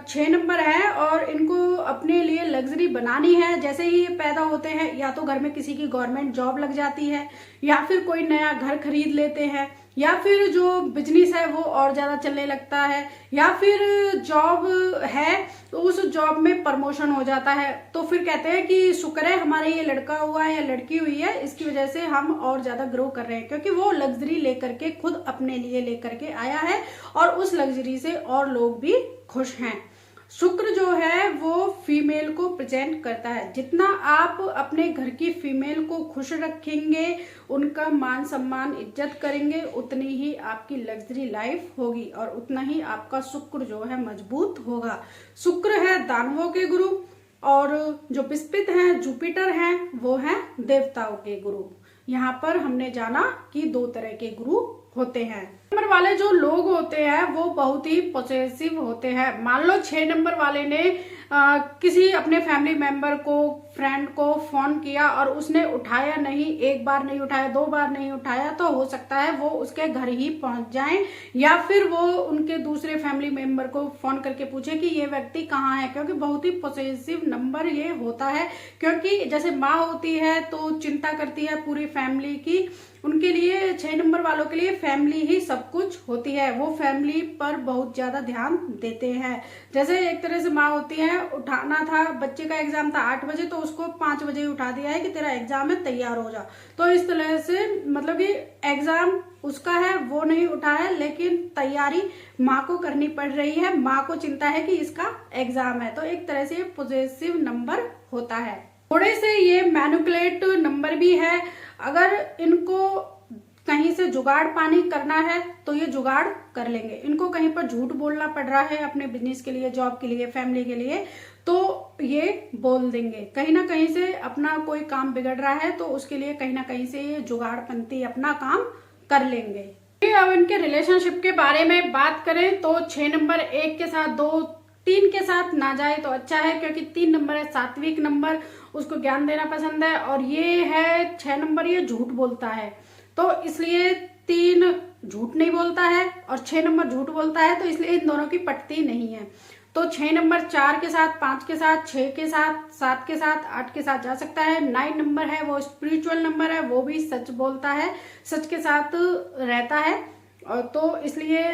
6 नंबर है और इनको अपने लिए लग्जरी बनानी है, जैसे ही ये पैदा होते हैं या तो घर में किसी की गवर्नमेंट जॉब लग जाती है या फिर कोई नया घर खरीद लेते हैं या फिर जो बिजनेस है वो और ज्यादा चलने लगता है या फिर जॉब है तो उस जॉब में प्रमोशन हो जाता है। तो फिर कहते हैं कि शुक्र है हमारे ये लड़का हुआ है या लड़की हुई है, इसकी वजह से हम और ज्यादा ग्रो कर रहे हैं, क्योंकि वो लग्जरी लेकर के खुद अपने लिए लेकर के आया है और उस लग्जरी से और लोग भी खुश हैं। शुक्र जो है वो फीमेल को प्रेजेंट करता है। जितना आप अपने घर की फीमेल को खुश रखेंगे, उनका मान सम्मान इज्जत करेंगे, उतनी ही आपकी लग्जरी लाइफ होगी और उतना ही आपका शुक्र जो है मजबूत होगा। शुक्र है दानवों के गुरु, और जो बृहस्पति हैं, जुपिटर हैं, वो हैं देवताओं के गुरु। यहाँ पर हमने जाना कि 2 तरह के गुरु होते हैं। नंबर वाले जो लोग होते हैं वो बहुत ही पॉसेसिव होते हैं। मान लो 6 नंबर वाले ने किसी अपने फैमिली मेंबर को, फ्रेंड को फोन किया और उसने उठाया नहीं, 1 बार नहीं उठाया, 2 बार नहीं उठाया, तो हो सकता है वो उसके घर ही पहुंच जाएं या फिर वो उनके दूसरे फैमिली मेंबर को फोन करके पूछे कि ये व्यक्ति कहाँ है, क्योंकि बहुत ही पॉसेसिव नंबर ये होता है। क्योंकि जैसे माँ होती है तो चिंता करती है पूरी फैमिली की, उनके लिए 6 नंबर वालों के लिए फैमिली ही सब कुछ होती है। वो फैमिली पर बहुत ज्यादा ध्यान देते हैं। जैसे एक तरह से माँ होती है, उठाना था, बच्चे का एग्जाम था 8 बजे तो उसको 5 बजे उठा दिया है कि तेरा एग्जाम है, तैयार हो जा। तो इस तरह से मतलब कि एग्जाम उसका है, वो नहीं उठा है, लेकिन तैयारी माँ को करनी पड़ रही है। माँ को चिंता है कि इसका एग्जाम है। तो एक तरह से पॉजिटिव नंबर होता है। थोड़े से ये मैनिपुलेट नंबर भी है। अगर इनको कहीं से जुगाड़ पानी करना है तो ये जुगाड़ कर लेंगे। इनको कहीं पर झूठ बोलना पड़ रहा है अपने बिजनेस के लिए, जॉब के लिए, फैमिली के लिए, तो ये बोल देंगे। कहीं ना कहीं से अपना कोई काम बिगड़ रहा है तो उसके लिए कहीं ना कहीं से ये जुगाड़पंती अपना काम कर लेंगे। अब इनके रिलेशनशिप के बारे में बात करें तो 6 नंबर 1 के साथ 2, 3 के साथ ना जाए तो अच्छा है, क्योंकि 3 नंबर है सात्विक नंबर, उसको ज्ञान देना पसंद है। और ये है 6 नंबर, ये झूठ बोलता है, तो इसलिए 3 झूठ नहीं बोलता है और 6 नंबर झूठ बोलता है, तो इसलिए इन दोनों की पटती नहीं है। तो 6 नंबर 4 के साथ, 5 के साथ, 6 के साथ, 7 के साथ, 8 के साथ जा सकता है। 9 नंबर है वो स्पिरिचुअल नंबर है, वो भी सच बोलता है, सच के साथ रहता है। तो इसलिए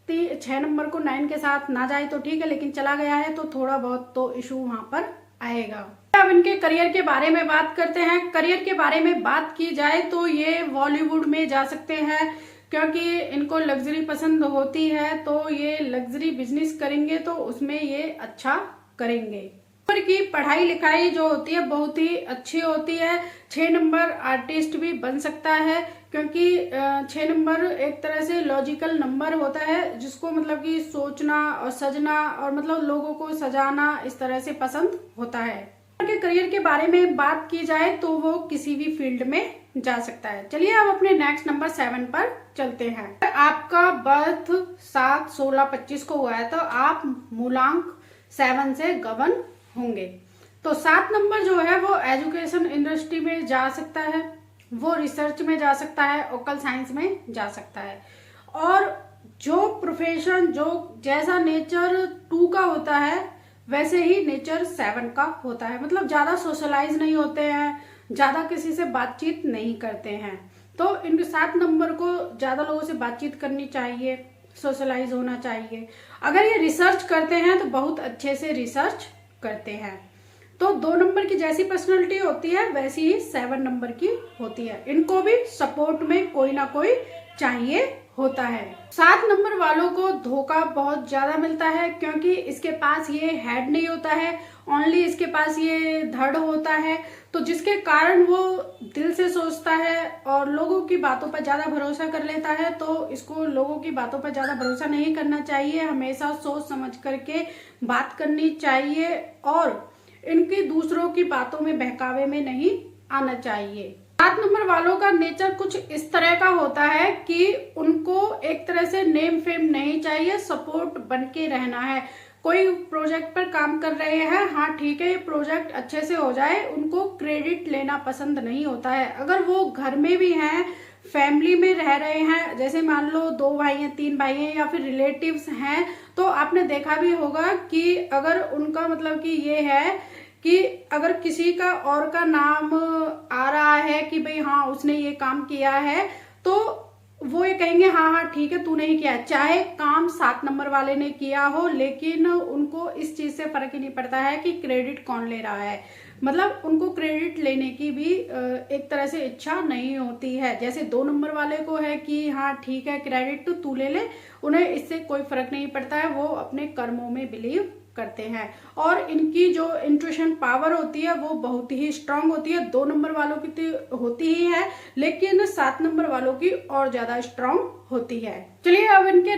6 नंबर को 9 के साथ ना जाए तो ठीक है, लेकिन चला गया है तो थोड़ा बहुत तो इशू वहां पर आएगा। अब इनके करियर के बारे में बात करते हैं। करियर के बारे में बात की जाए तो ये बॉलीवुड में जा सकते हैं, क्योंकि इनको लग्जरी पसंद होती है, तो ये लग्जरी बिजनेस करेंगे तो उसमें ये अच्छा करेंगे। नंबर की पढ़ाई लिखाई जो होती है बहुत ही अच्छी होती है। 6 नंबर आर्टिस्ट भी बन सकता है, क्योंकि 6 नंबर एक तरह से लॉजिकल नंबर होता है, जिसको मतलब कि सोचना और सजना और मतलब लोगों को सजाना इस तरह से पसंद होता है। के करियर के बारे में बात की जाए तो वो किसी भी फील्ड में जा सकता है। चलिए अब अपने नेक्स्ट नंबर 7 पर चलते हैं। आपका बर्थ 7, 16, 25 को हुआ है तो आप मूलांक 7 से गवर्न होंगे। तो 7 नंबर जो है वो एजुकेशन इंडस्ट्री में जा सकता है, वो रिसर्च में जा सकता है, ओकल साइंस में जा सकता है। और जो प्रोफेशन, जो जैसा नेचर 2 का होता है वैसे ही नेचर 7 का होता है। मतलब ज्यादा सोशलाइज नहीं होते हैं, ज्यादा किसी से बातचीत नहीं करते हैं। तो इन 7 नंबर को ज्यादा लोगों से बातचीत करनी चाहिए, सोशलाइज होना चाहिए। अगर ये रिसर्च करते हैं तो बहुत अच्छे से रिसर्च करते हैं। तो 2 नंबर की जैसी पर्सनालिटी होती है वैसी ही 7 नंबर की होती है। इनको भी सपोर्ट में कोई ना कोई चाहिए होता है। 7 नंबर वालों को धोखा बहुत ज्यादा मिलता है, क्योंकि इसके पास ये हेड नहीं होता है, ओनली इसके पास ये धड़ होता है। तो जिसके कारण वो दिल से सोचता है और लोगों की बातों पर ज्यादा भरोसा कर लेता है। तो इसको लोगों की बातों पर ज्यादा भरोसा नहीं करना चाहिए, हमेशा सोच समझ करके बात करनी चाहिए और इनकी दूसरों की बातों में बहकावे में नहीं आना चाहिए। 7 नंबर वालों का नेचर कुछ इस तरह का होता है कि उनको एक तरह से नेम फेम नहीं चाहिए, सपोर्ट बन के रहना है। कोई प्रोजेक्ट पर काम कर रहे हैं, हाँ ठीक है ये प्रोजेक्ट अच्छे से हो जाए, उनको क्रेडिट लेना पसंद नहीं होता है। अगर वो घर में भी हैं, फैमिली में रह रहे हैं, जैसे मान लो 2 भाई हैं, 3 भाई हैं या फिर रिलेटिव्स हैं, तो आपने देखा भी होगा कि अगर उनका मतलब कि ये है कि अगर किसी का और का नाम आ रहा है कि भाई हाँ उसने ये काम किया है, तो वो ये कहेंगे हाँ हाँ ठीक है तूने ही किया, चाहे काम 7 नंबर वाले ने किया हो, लेकिन उनको इस चीज से फर्क ही नहीं पड़ता है कि क्रेडिट कौन ले रहा है। मतलब उनको क्रेडिट लेने की भी एक तरह से इच्छा नहीं होती है। जैसे 2 नंबर वाले को है कि हाँ ठीक है क्रेडिट तो तू ले ले, उन्हें इससे कोई फर्क नहीं पड़ता है, वो अपने कर्मों में बिलीव करते हैं। और इनकी जो इंट्यूशन पावर होती है वो बहुत ही स्ट्रांग होती है। 2 नंबर वालों की तो होती ही है, लेकिन 7 नंबर वालों की और ज्यादा स्ट्रांग होती है। चलिए अब इनके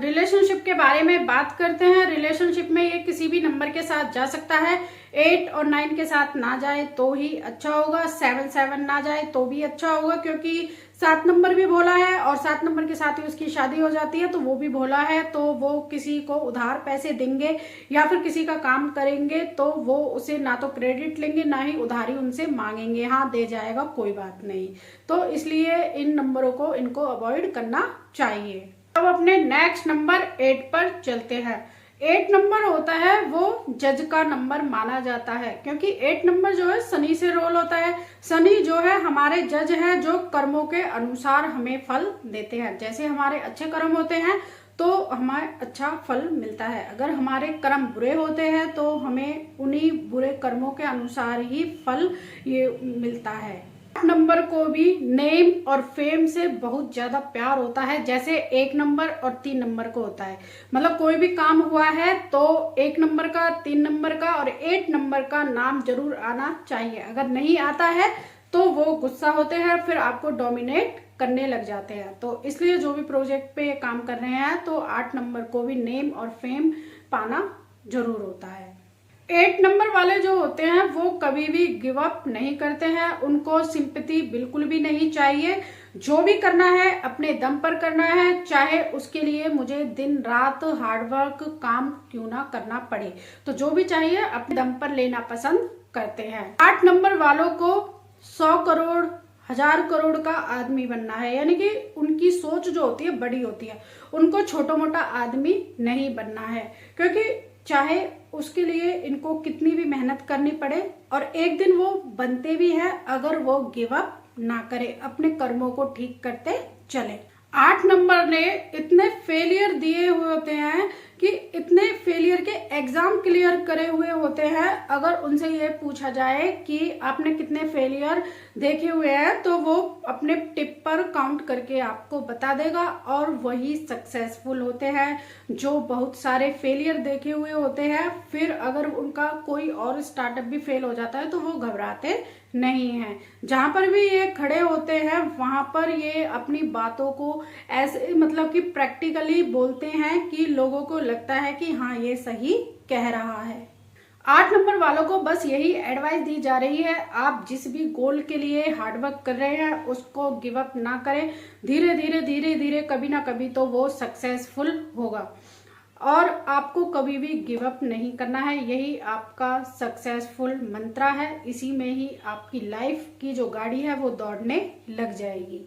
रिलेशनशिप के बारे में बात करते हैं। रिलेशनशिप में ये किसी भी नंबर के साथ जा सकता है। 8 और 9 के साथ ना जाए तो ही अच्छा होगा। 7 ना जाए तो भी अच्छा होगा, क्योंकि 7 नंबर भी भोला है और 7 नंबर के साथ ही उसकी शादी हो जाती है तो वो भी भोला है। तो वो किसी को उधार पैसे देंगे या फिर किसी का काम करेंगे तो वो उसे ना तो क्रेडिट लेंगे ना ही उधारी उनसे मांगेंगे। हाँ, दे जाएगा, कोई बात नहीं। तो इसलिए इन नंबरों को इनको अवॉइड करना चाहिए। अब अपने नेक्स्ट नंबर 8 पर चलते हैं। 8 नंबर होता है वो जज का नंबर माना जाता है, क्योंकि 8 नंबर जो है शनि से रोल होता है। शनि जो है हमारे जज है, जो कर्मों के अनुसार हमें फल देते हैं। जैसे हमारे अच्छे कर्म होते हैं तो हमें अच्छा फल मिलता है, अगर हमारे कर्म बुरे होते हैं तो हमें उन्हीं बुरे कर्मों के अनुसार ही फल ये मिलता है। 8 नंबर को भी नेम और फेम से बहुत ज्यादा प्यार होता है, जैसे 1 नंबर और 3 नंबर को होता है। मतलब कोई भी काम हुआ है तो 1 नंबर का, 3 नंबर का और 8 नंबर का नाम जरूर आना चाहिए। अगर नहीं आता है तो वो गुस्सा होते हैं, फिर आपको डोमिनेट करने लग जाते हैं। तो इसलिए जो भी प्रोजेक्ट पे काम कर रहे हैं तो 8 नंबर को भी नेम और फेम पाना जरूर होता है। 8 नंबर वाले जो होते हैं वो कभी भी गिव अप नहीं करते हैं, उनको सिंपैथी बिल्कुल भी नहीं चाहिए। जो भी करना है अपने दम पर करना है, चाहे उसके लिए मुझे दिन रात हार्डवर्क काम क्यों ना करना पड़े। तो जो भी चाहिए अपने दम पर लेना पसंद करते हैं। 8 नंबर वालों को 100 करोड़ 1000 करोड़ का आदमी बनना है, यानी कि उनकी सोच जो होती है बड़ी होती है। उनको छोटा मोटा आदमी नहीं बनना है, क्योंकि चाहे उसके लिए इनको कितनी भी मेहनत करनी पड़े और एक दिन वो बनते भी हैं, अगर वो गिव अप ना करे, अपने कर्मों को ठीक करते चले। 8 नंबर ने इतने फेलियर दिए हुए होते हैं कि इतने फेलियर के एग्जाम क्लियर करे हुए होते हैं। अगर उनसे ये पूछा जाए कि आपने कितने फेलियर देखे हुए हैं तो वो अपने टिप पर काउंट करके आपको बता देगा, और वही सक्सेसफुल होते हैं जो बहुत सारे फेलियर देखे हुए होते हैं। फिर अगर उनका कोई और स्टार्टअप भी फेल हो जाता है तो वो घबराते नहीं है। जहां पर भी ये खड़े होते हैं वहां पर ये अपनी बातों को ऐसे मतलब कि प्रैक्टिकली बोलते हैं कि लोगों को लगता है कि हाँ ये सही कह रहा है। 8 नंबर वालों को बस यही एडवाइस दी जा रही है, आप जिस भी गोल के लिए हार्डवर्क कर रहे हैं उसको गिव अप ना करें। धीरे धीरे कभी ना कभी तो वो सक्सेसफुल होगा, और आपको कभी भी गिव अप नहीं करना है। यही आपका सक्सेसफुल मंत्र है, इसी में ही आपकी लाइफ की जो गाड़ी है वो दौड़ने लग जाएगी।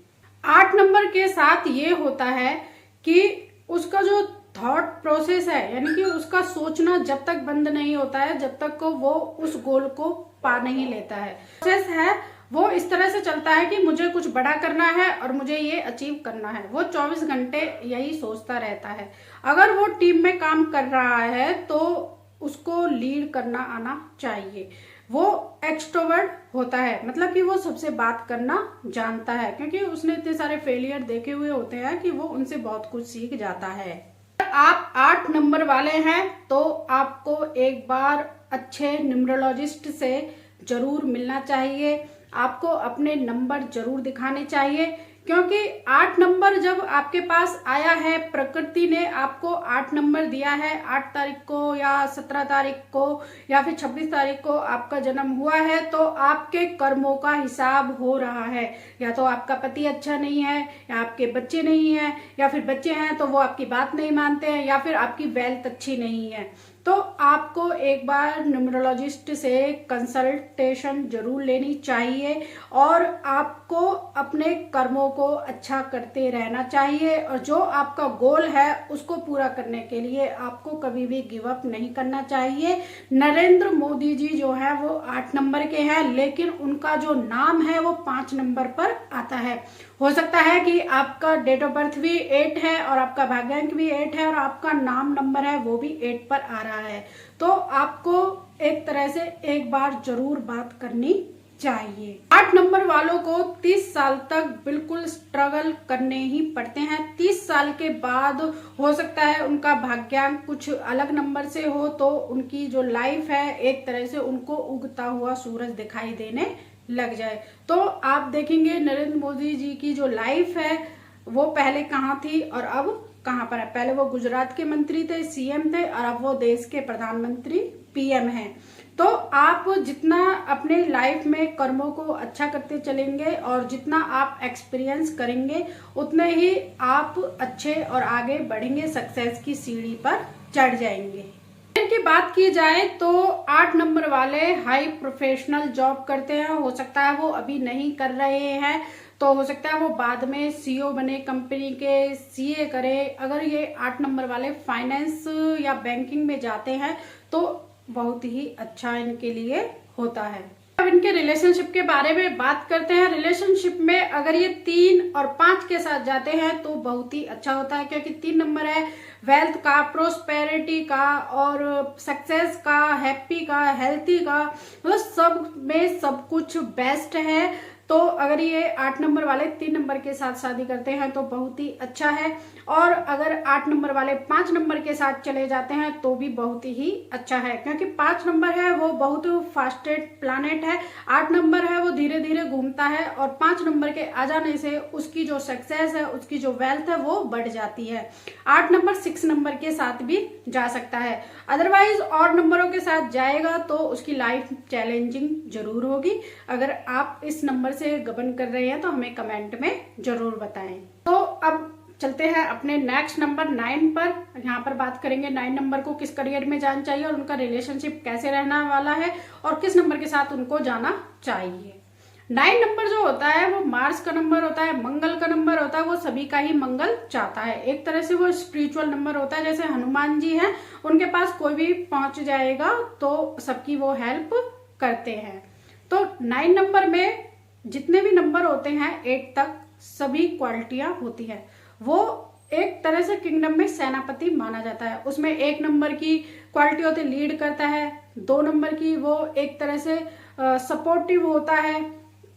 8 नंबर के साथ ये होता है कि उसका जो थॉट प्रोसेस है, यानी कि उसका सोचना जब तक बंद नहीं होता है, जब तक को वो उस गोल को पा नहीं लेता है। प्रोसेस है वो इस तरह से चलता है कि मुझे कुछ बड़ा करना है और मुझे ये अचीव करना है। वो 24 घंटे यही सोचता रहता है। अगर वो टीम में काम कर रहा है तो उसको लीड करना आना चाहिए। वो एक्सट्रोवर्ट होता है, मतलब कि वो सबसे बात करना जानता है, क्योंकि उसने इतने सारे फेलियर देखे हुए होते हैं कि वो उनसे बहुत कुछ सीख जाता है। आप 8 नंबर वाले हैं तो आपको एक बार अच्छे न्यूमरोलॉजिस्ट से जरूर मिलना चाहिए। आपको अपने नंबर जरूर दिखाने चाहिए, क्योंकि 8 नंबर जब आपके पास आया है, प्रकृति ने आपको 8 नंबर दिया है। 8 तारीख को या 17 तारीख को या फिर 26 तारीख को आपका जन्म हुआ है, तो आपके कर्मों का हिसाब हो रहा है। या तो आपका पति अच्छा नहीं है, या आपके बच्चे नहीं है, या फिर बच्चे हैं तो वो आपकी बात नहीं मानते हैं, या फिर आपकी वेल्थ अच्छी नहीं है। तो आपको एक बार न्यूमरोलॉजिस्ट से कंसल्टेशन जरूर लेनी चाहिए, और आपको अपने कर्मों को अच्छा करते रहना चाहिए। और जो आपका गोल है उसको पूरा करने के लिए आपको कभी भी गिव अप नहीं करना चाहिए। नरेंद्र मोदी जी जो है वो 8 नंबर के हैं, लेकिन उनका जो नाम है वो 5 नंबर पर आता है। हो सकता है कि आपका डेट ऑफ बर्थ भी 8 है और आपका भाग्यांक भी 8 है और आपका नाम नंबर है वो भी 8 पर आ रहा है। तो आपको एक तरह से एक बार जरूर बात करनी चाहिए। 8 नंबर वालों को 30 साल तक बिल्कुल स्ट्रगल करने ही पड़ते हैं। 30 साल के बाद हो सकता है उनका भाग्यांक कुछ अलग नंबर से हो, तो उनकी जो लाइफ है एक तरह से उनको उगता हुआ सूरज दिखाई देने लग जाए। तो आप देखेंगे नरेंद्र मोदी जी की जो लाइफ है वो पहले कहाँ थी और अब कहाँ पर है। पहले वो गुजरात के मंत्री थे, सीएम थे, और अब वो देश के प्रधानमंत्री पीएम हैं। तो आप जितना अपने लाइफ में कर्मों को अच्छा करते चलेंगे और जितना आप एक्सपीरियंस करेंगे उतने ही आप अच्छे और आगे बढ़ेंगे, सक्सेस की सीढ़ी पर चढ़ जाएंगे। की बात की जाए तो 8 नंबर वाले हाई प्रोफेशनल जॉब करते हैं, हो सकता है वो अभी नहीं कर रहे हैं, तो हो सकता है वो बाद में सीईओ बने, कंपनी के सीए करे। अगर ये 8 नंबर वाले फाइनेंस या बैंकिंग में जाते हैं तो बहुत ही अच्छा इनके लिए होता है। अब इनके रिलेशनशिप के बारे में बात करते हैं। रिलेशनशिप में अगर ये 3 और 5 के साथ जाते हैं तो बहुत ही अच्छा होता है, क्योंकि 3 नंबर है वेल्थ का, प्रोस्पेरिटी का और सक्सेस का, हैप्पी का, हेल्थी का, मतलब सब में सब कुछ बेस्ट है। तो अगर ये 8 नंबर वाले 3 नंबर के साथ शादी करते हैं तो बहुत ही अच्छा है, और अगर 8 नंबर वाले 5 नंबर के साथ चले जाते हैं तो भी बहुत ही अच्छा है, क्योंकि 5 नंबर है वो बहुत फास्टेस्ट प्लैनेट है। 8 नंबर है वो धीरे धीरे घूमता है, और 5 नंबर के आ जाने से उसकी जो सक्सेस है, उसकी जो वेल्थ है वो बढ़ जाती है। 8 नंबर 6 नंबर के साथ भी जा सकता है, अदरवाइज और नंबरों के साथ जाएगा तो उसकी लाइफ चैलेंजिंग जरूर होगी। अगर आप इस नंबर से गबन कर रहे हैं तो हमें कमेंट में जरूर बताएं। तो अब चलते हैं अपने नेक्स्ट नंबर 9 पर। यहाँ पर बात करेंगे 9 नंबर को किस करियर में जाना चाहिए और उनका रिलेशनशिप कैसे रहने वाला है और किस नंबर के साथ उनको जाना चाहिए। 9 नंबर जो होता है वो मार्स का नंबर होता है, मंगल का नंबर होता है, वो सभी का ही मंगल चाहता है। एक तरह से वो स्पिरिचुअल नंबर होता है, जैसे हनुमान जी हैं, उनके पास कोई भी पहुंच जाएगा तो सबकी वो हेल्प करते हैं। तो 9 नंबर में जितने भी नंबर होते हैं 8 तक सभी क्वालिटियां होती है। वो एक तरह से किंगडम में सेनापति माना जाता है। उसमें 1 नंबर की क्वालिटी होती है, लीड करता है। 2 नंबर की वो एक तरह से सपोर्टिव होता है,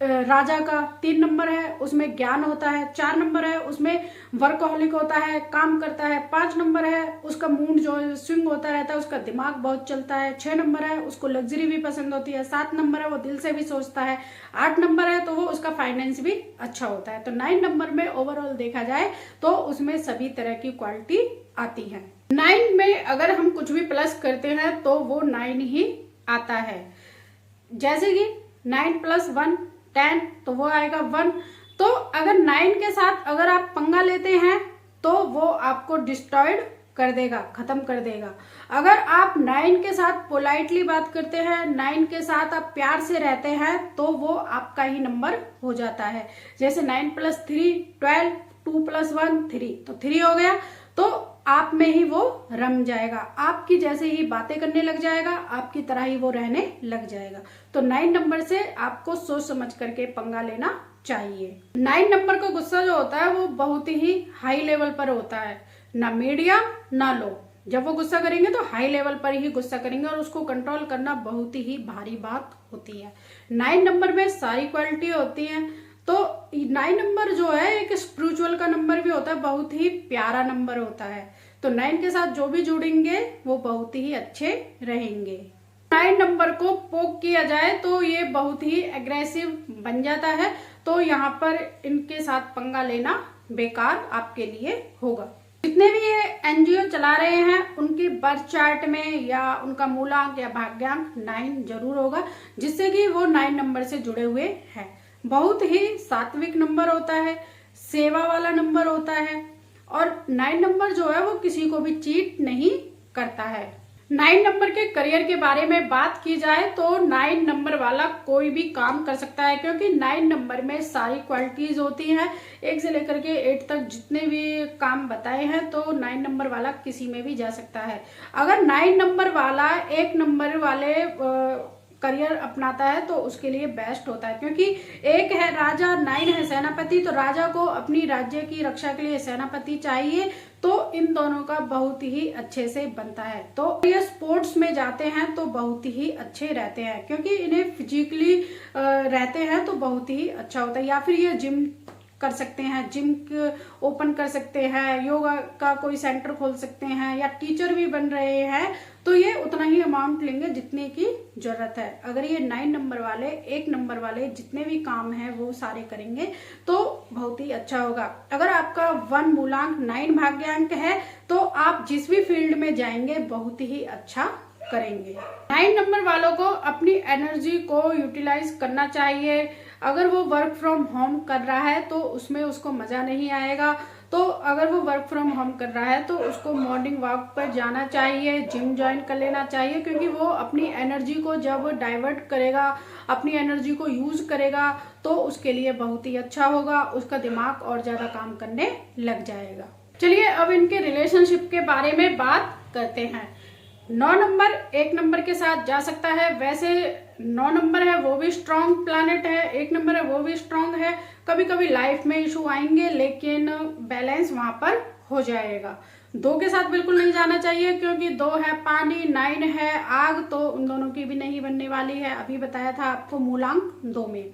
राजा का। 3 नंबर है उसमें ज्ञान होता है। 4 नंबर है उसमें वर्कहोलिक होता है, काम करता है। 5 नंबर है उसका मूड जो स्विंग होता रहता है, उसका दिमाग बहुत चलता है। 6 नंबर है उसको लग्जरी भी पसंद होती है। 7 नंबर है वो दिल से भी सोचता है। 8 नंबर है तो वो उसका फाइनेंस भी अच्छा होता है। तो 9 नंबर में ओवरऑल देखा जाए तो उसमें सभी तरह की क्वालिटी आती है। 9 में अगर हम कुछ भी प्लस करते हैं तो वो 9 ही आता है, जैसे कि 9 + 1 10 तो वो आएगा 1। तो अगर 9 के साथ अगर आप पंगा लेते हैं तो वो आपको डिस्ट्रॉयड कर देगा, खत्म कर देगा। अगर आप 9 के साथ पोलाइटली बात करते हैं, 9 के साथ आप प्यार से रहते हैं तो वो आपका ही नंबर हो जाता है। जैसे 9 + 3 12, 2 + 1 3, तो 3 हो गया। तो आप में ही वो रम जाएगा, आपकी जैसे ही बातें करने लग जाएगा, आपकी तरह ही वो रहने लग जाएगा। तो 9 नंबर से आपको सोच समझ करके पंगा लेना चाहिए। 9 नंबर का गुस्सा जो होता है वो बहुत ही हाई लेवल पर होता है, ना मीडियम ना लो। जब वो गुस्सा करेंगे तो हाई लेवल पर ही गुस्सा करेंगे और उसको कंट्रोल करना बहुत ही भारी बात होती है। 9 नंबर में सारी क्वालिटी होती है। तो 9 नंबर जो है एक स्पिरिचुअल का नंबर भी होता है, बहुत ही प्यारा नंबर होता है। तो 9 के साथ जो भी जुड़ेंगे वो बहुत ही अच्छे रहेंगे। 9 नंबर को पोक किया जाए तो ये बहुत ही एग्रेसिव बन जाता है, तो यहाँ पर इनके साथ पंगा लेना बेकार आपके लिए होगा। जितने भी ये एनजीओ चला रहे हैं उनके बर्थ चार्ट में या उनका मूलांक या भाग्यांक 9 जरूर होगा, जिससे कि वो 9 नंबर से जुड़े हुए हैं। बहुत ही सात्विक नंबर होता है, सेवा वाला नंबर होता है, और 9 नंबर जो है वो किसी को भी चीट नहीं करता है। 9 नंबर के करियर के बारे में बात की जाए तो 9 नंबर वाला कोई भी काम कर सकता है, क्योंकि 9 नंबर में सारी क्वालिटीज होती हैं। 1 से लेकर के 8 तक जितने भी काम बताए हैं तो 9 नंबर वाला किसी में भी जा सकता है। अगर 9 नंबर वाला 1 नंबर वाले करियर अपनाता है तो उसके लिए बेस्ट होता है, क्योंकि 1 है राजा, 9 है सेनापति। तो राजा को अपनी राज्य की रक्षा के लिए सेनापति चाहिए, तो इन दोनों का बहुत ही अच्छे से बनता है। तो ये स्पोर्ट्स में जाते हैं तो बहुत ही अच्छे रहते हैं, क्योंकि इन्हें फिजिकली रहते हैं तो बहुत ही अच्छा होता है। या फिर ये जिम कर सकते हैं, जिम ओपन कर सकते हैं, योगा का कोई सेंटर खोल सकते हैं, या टीचर भी बन रहे हैं, तो ये उतना ही अमाउंट लेंगे जितने की जरूरत है। अगर ये 9 नंबर वाले, 1 नंबर वाले जितने भी काम है वो सारे करेंगे तो बहुत ही अच्छा होगा। अगर आपका 1 मूलांक 9 भाग्यांक है तो आप जिस भी फील्ड में जाएंगे बहुत ही अच्छा करेंगे। 9 नंबर वालों को अपनी एनर्जी को यूटिलाइज करना चाहिए। अगर वो वर्क फ्रॉम होम कर रहा है तो उसमें उसको मजा नहीं आएगा, तो अगर वो वर्क फ्रॉम होम कर रहा है तो उसको मॉर्निंग वॉक पर जाना चाहिए, जिम ज्वाइन कर लेना चाहिए, क्योंकि वो अपनी एनर्जी को जब डाइवर्ट करेगा, अपनी एनर्जी को यूज करेगा तो उसके लिए बहुत ही अच्छा होगा, उसका दिमाग और ज्यादा काम करने लग जाएगा। चलिए अब इनके रिलेशनशिप के बारे में बात करते हैं। 9 नंबर 1 नंबर के साथ जा सकता है। वैसे 9 नंबर है वो भी स्ट्रांग प्लैनेट है, 1 नंबर है वो भी स्ट्रांग है। कभी कभी लाइफ में इशू आएंगे लेकिन बैलेंस वहां पर हो जाएगा। 2 के साथ बिल्कुल नहीं जाना चाहिए क्योंकि 2 है पानी, 9 है आग, तो उन दोनों की भी नहीं बनने वाली है। अभी बताया था आपको मूलांक 2 में।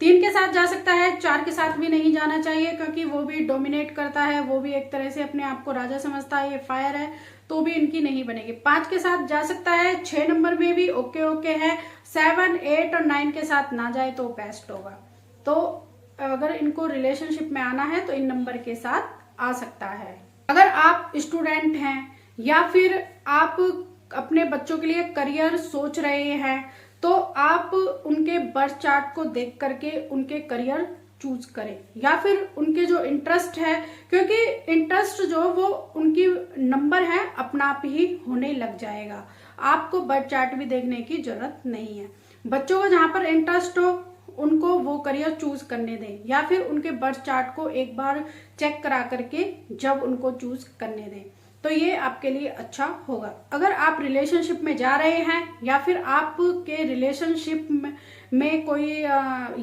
3 के साथ जा सकता है, 4 के साथ भी नहीं जाना चाहिए क्योंकि वो भी डोमिनेट करता है, वो भी एक तरह से अपने आप को राजा समझता है, ये फायर है, तो भी इनकी नहीं बनेगी। 5 के साथ जा सकता है, 6 नंबर में भी ओके ओके है। 7, 8 और 9 के साथ ना जाए तो बेस्ट होगा। तो अगर इनको रिलेशनशिप में आना है तो इन नंबर के साथ आ सकता है। अगर आप स्टूडेंट हैं या फिर आप अपने बच्चों के लिए करियर सोच रहे हैं तो आप उनके बर्थ चार्ट को देख करके उनके करियर चूज करें, या फिर उनके जो इंटरेस्ट है, क्योंकि इंटरेस्ट जो वो उनकी नंबर है अपना आप ही होने लग जाएगा। आपको बर्थ चार्ट भी देखने की जरूरत नहीं है। बच्चों को जहां पर इंटरेस्ट हो उनको वो करियर चूज करने दें, या फिर उनके बर्थ चार्ट को एक बार चेक करा करके जब उनको चूज करने दें, तो ये आपके लिए अच्छा होगा। अगर आप रिलेशनशिप में जा रहे हैं या फिर आपके रिलेशनशिप में कोई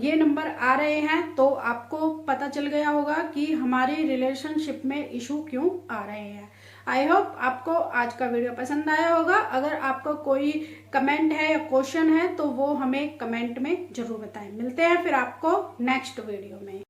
ये नंबर आ रहे हैं तो आपको पता चल गया होगा कि हमारे रिलेशनशिप में इशू क्यों आ रहे हैं। आई होप आपको आज का वीडियो पसंद आया होगा। अगर आपको कोई कमेंट है या क्वेश्चन है तो वो हमें कमेंट में जरूर बताएं। मिलते हैं फिर आपको नेक्स्ट वीडियो में।